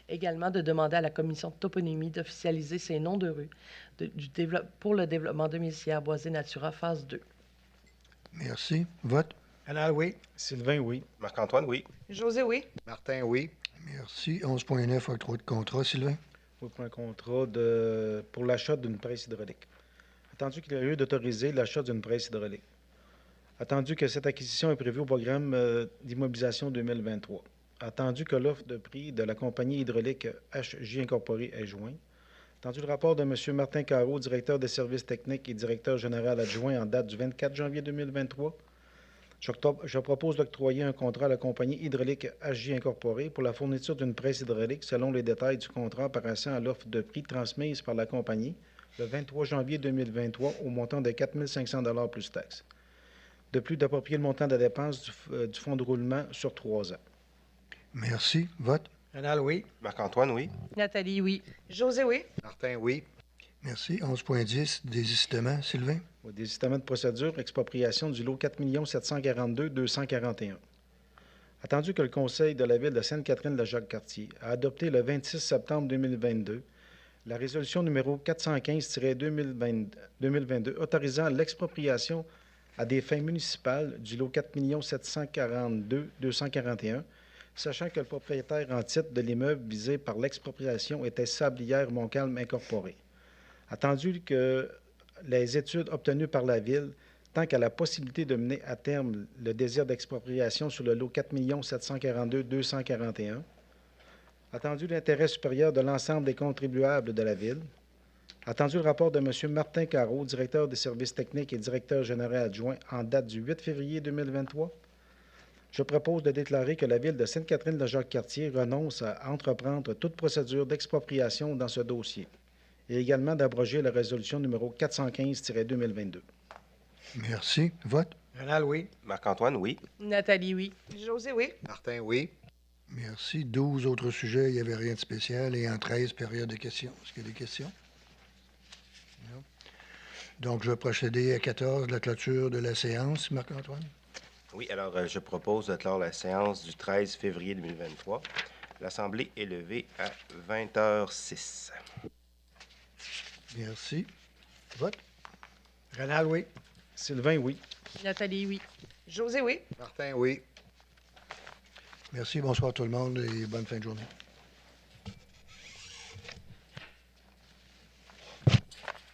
Également de demander à la commission de toponymie d'officialiser ces noms de rues pour le développement domiciliaire Boisé Natura, phase 2. Merci. Vote. Rénal, oui. Sylvain, oui. Marc-Antoine, oui. José, oui. Martin, oui. Merci. 11.9, octroi de contrat. Sylvain? Oui, pour un contrat pour l'achat d'une presse hydraulique. Attendu qu'il y a lieu d'autoriser l'achat d'une presse hydraulique. Attendu que cette acquisition est prévue au programme d'immobilisation 2023. Attendu que l'offre de prix de la compagnie hydraulique HJ Incorporée est jointe. Attendu le rapport de M. Martin Carreau, directeur des services techniques et directeur général adjoint en date du 24 janvier 2023. Je propose d'octroyer un contrat à la compagnie hydraulique HJ Incorporée pour la fourniture d'une presse hydraulique selon les détails du contrat apparaissant à l'offre de prix transmise par la compagnie le 23 janvier 2023 au montant de 4 500 $ plus taxes. De plus, d'approprier le montant de la dépense du fonds de roulement sur 3 ans. Merci. Vote. Rénal, oui. Marc-Antoine, oui. Nathalie, oui. José, oui. Martin, oui. Merci. 11.10, désistement. Sylvain? Au désistement de procédure, expropriation du lot 4 742 241. Attendu que le Conseil de la Ville de Sainte-Catherine-de-Jacques-Cartier a adopté le 26 septembre 2022 la résolution numéro 415-2022 autorisant l'expropriation à des fins municipales du lot 4 742 241, sachant que le propriétaire en titre de l'immeuble visé par l'expropriation était Sablière Montcalm Incorporée. Attendu que les études obtenues par la Ville, tant qu'à la possibilité de mener à terme le désir d'expropriation sur le lot 4 742 241, attendu l'intérêt supérieur de l'ensemble des contribuables de la Ville, attendu le rapport de M. Martin Carreau, directeur des services techniques et directeur général adjoint en date du 8 février 2023, je propose de déclarer que la Ville de Sainte-Catherine-de-Jacques-Cartier renonce à entreprendre toute procédure d'expropriation dans ce dossier et également d'abroger la résolution numéro 415-2022. Merci. Vote. Rénal, oui. Marc-Antoine, oui. Nathalie, oui. José, oui. Martin, oui. Merci. 12 autres sujets. Il n'y avait rien de spécial. Et en 13, période de questions. Est-ce qu'il y a des questions? Non. Donc, je vais procéder à 14, la clôture de la séance. Marc-Antoine? Oui, alors je propose de clore la séance du 13 février 2023. L'Assemblée est levée à 20h06. Merci. Vote. Rénal, oui. Sylvain, oui. Nathalie, oui. José, oui. Martin, oui. Merci. Bonsoir tout le monde et bonne fin de journée.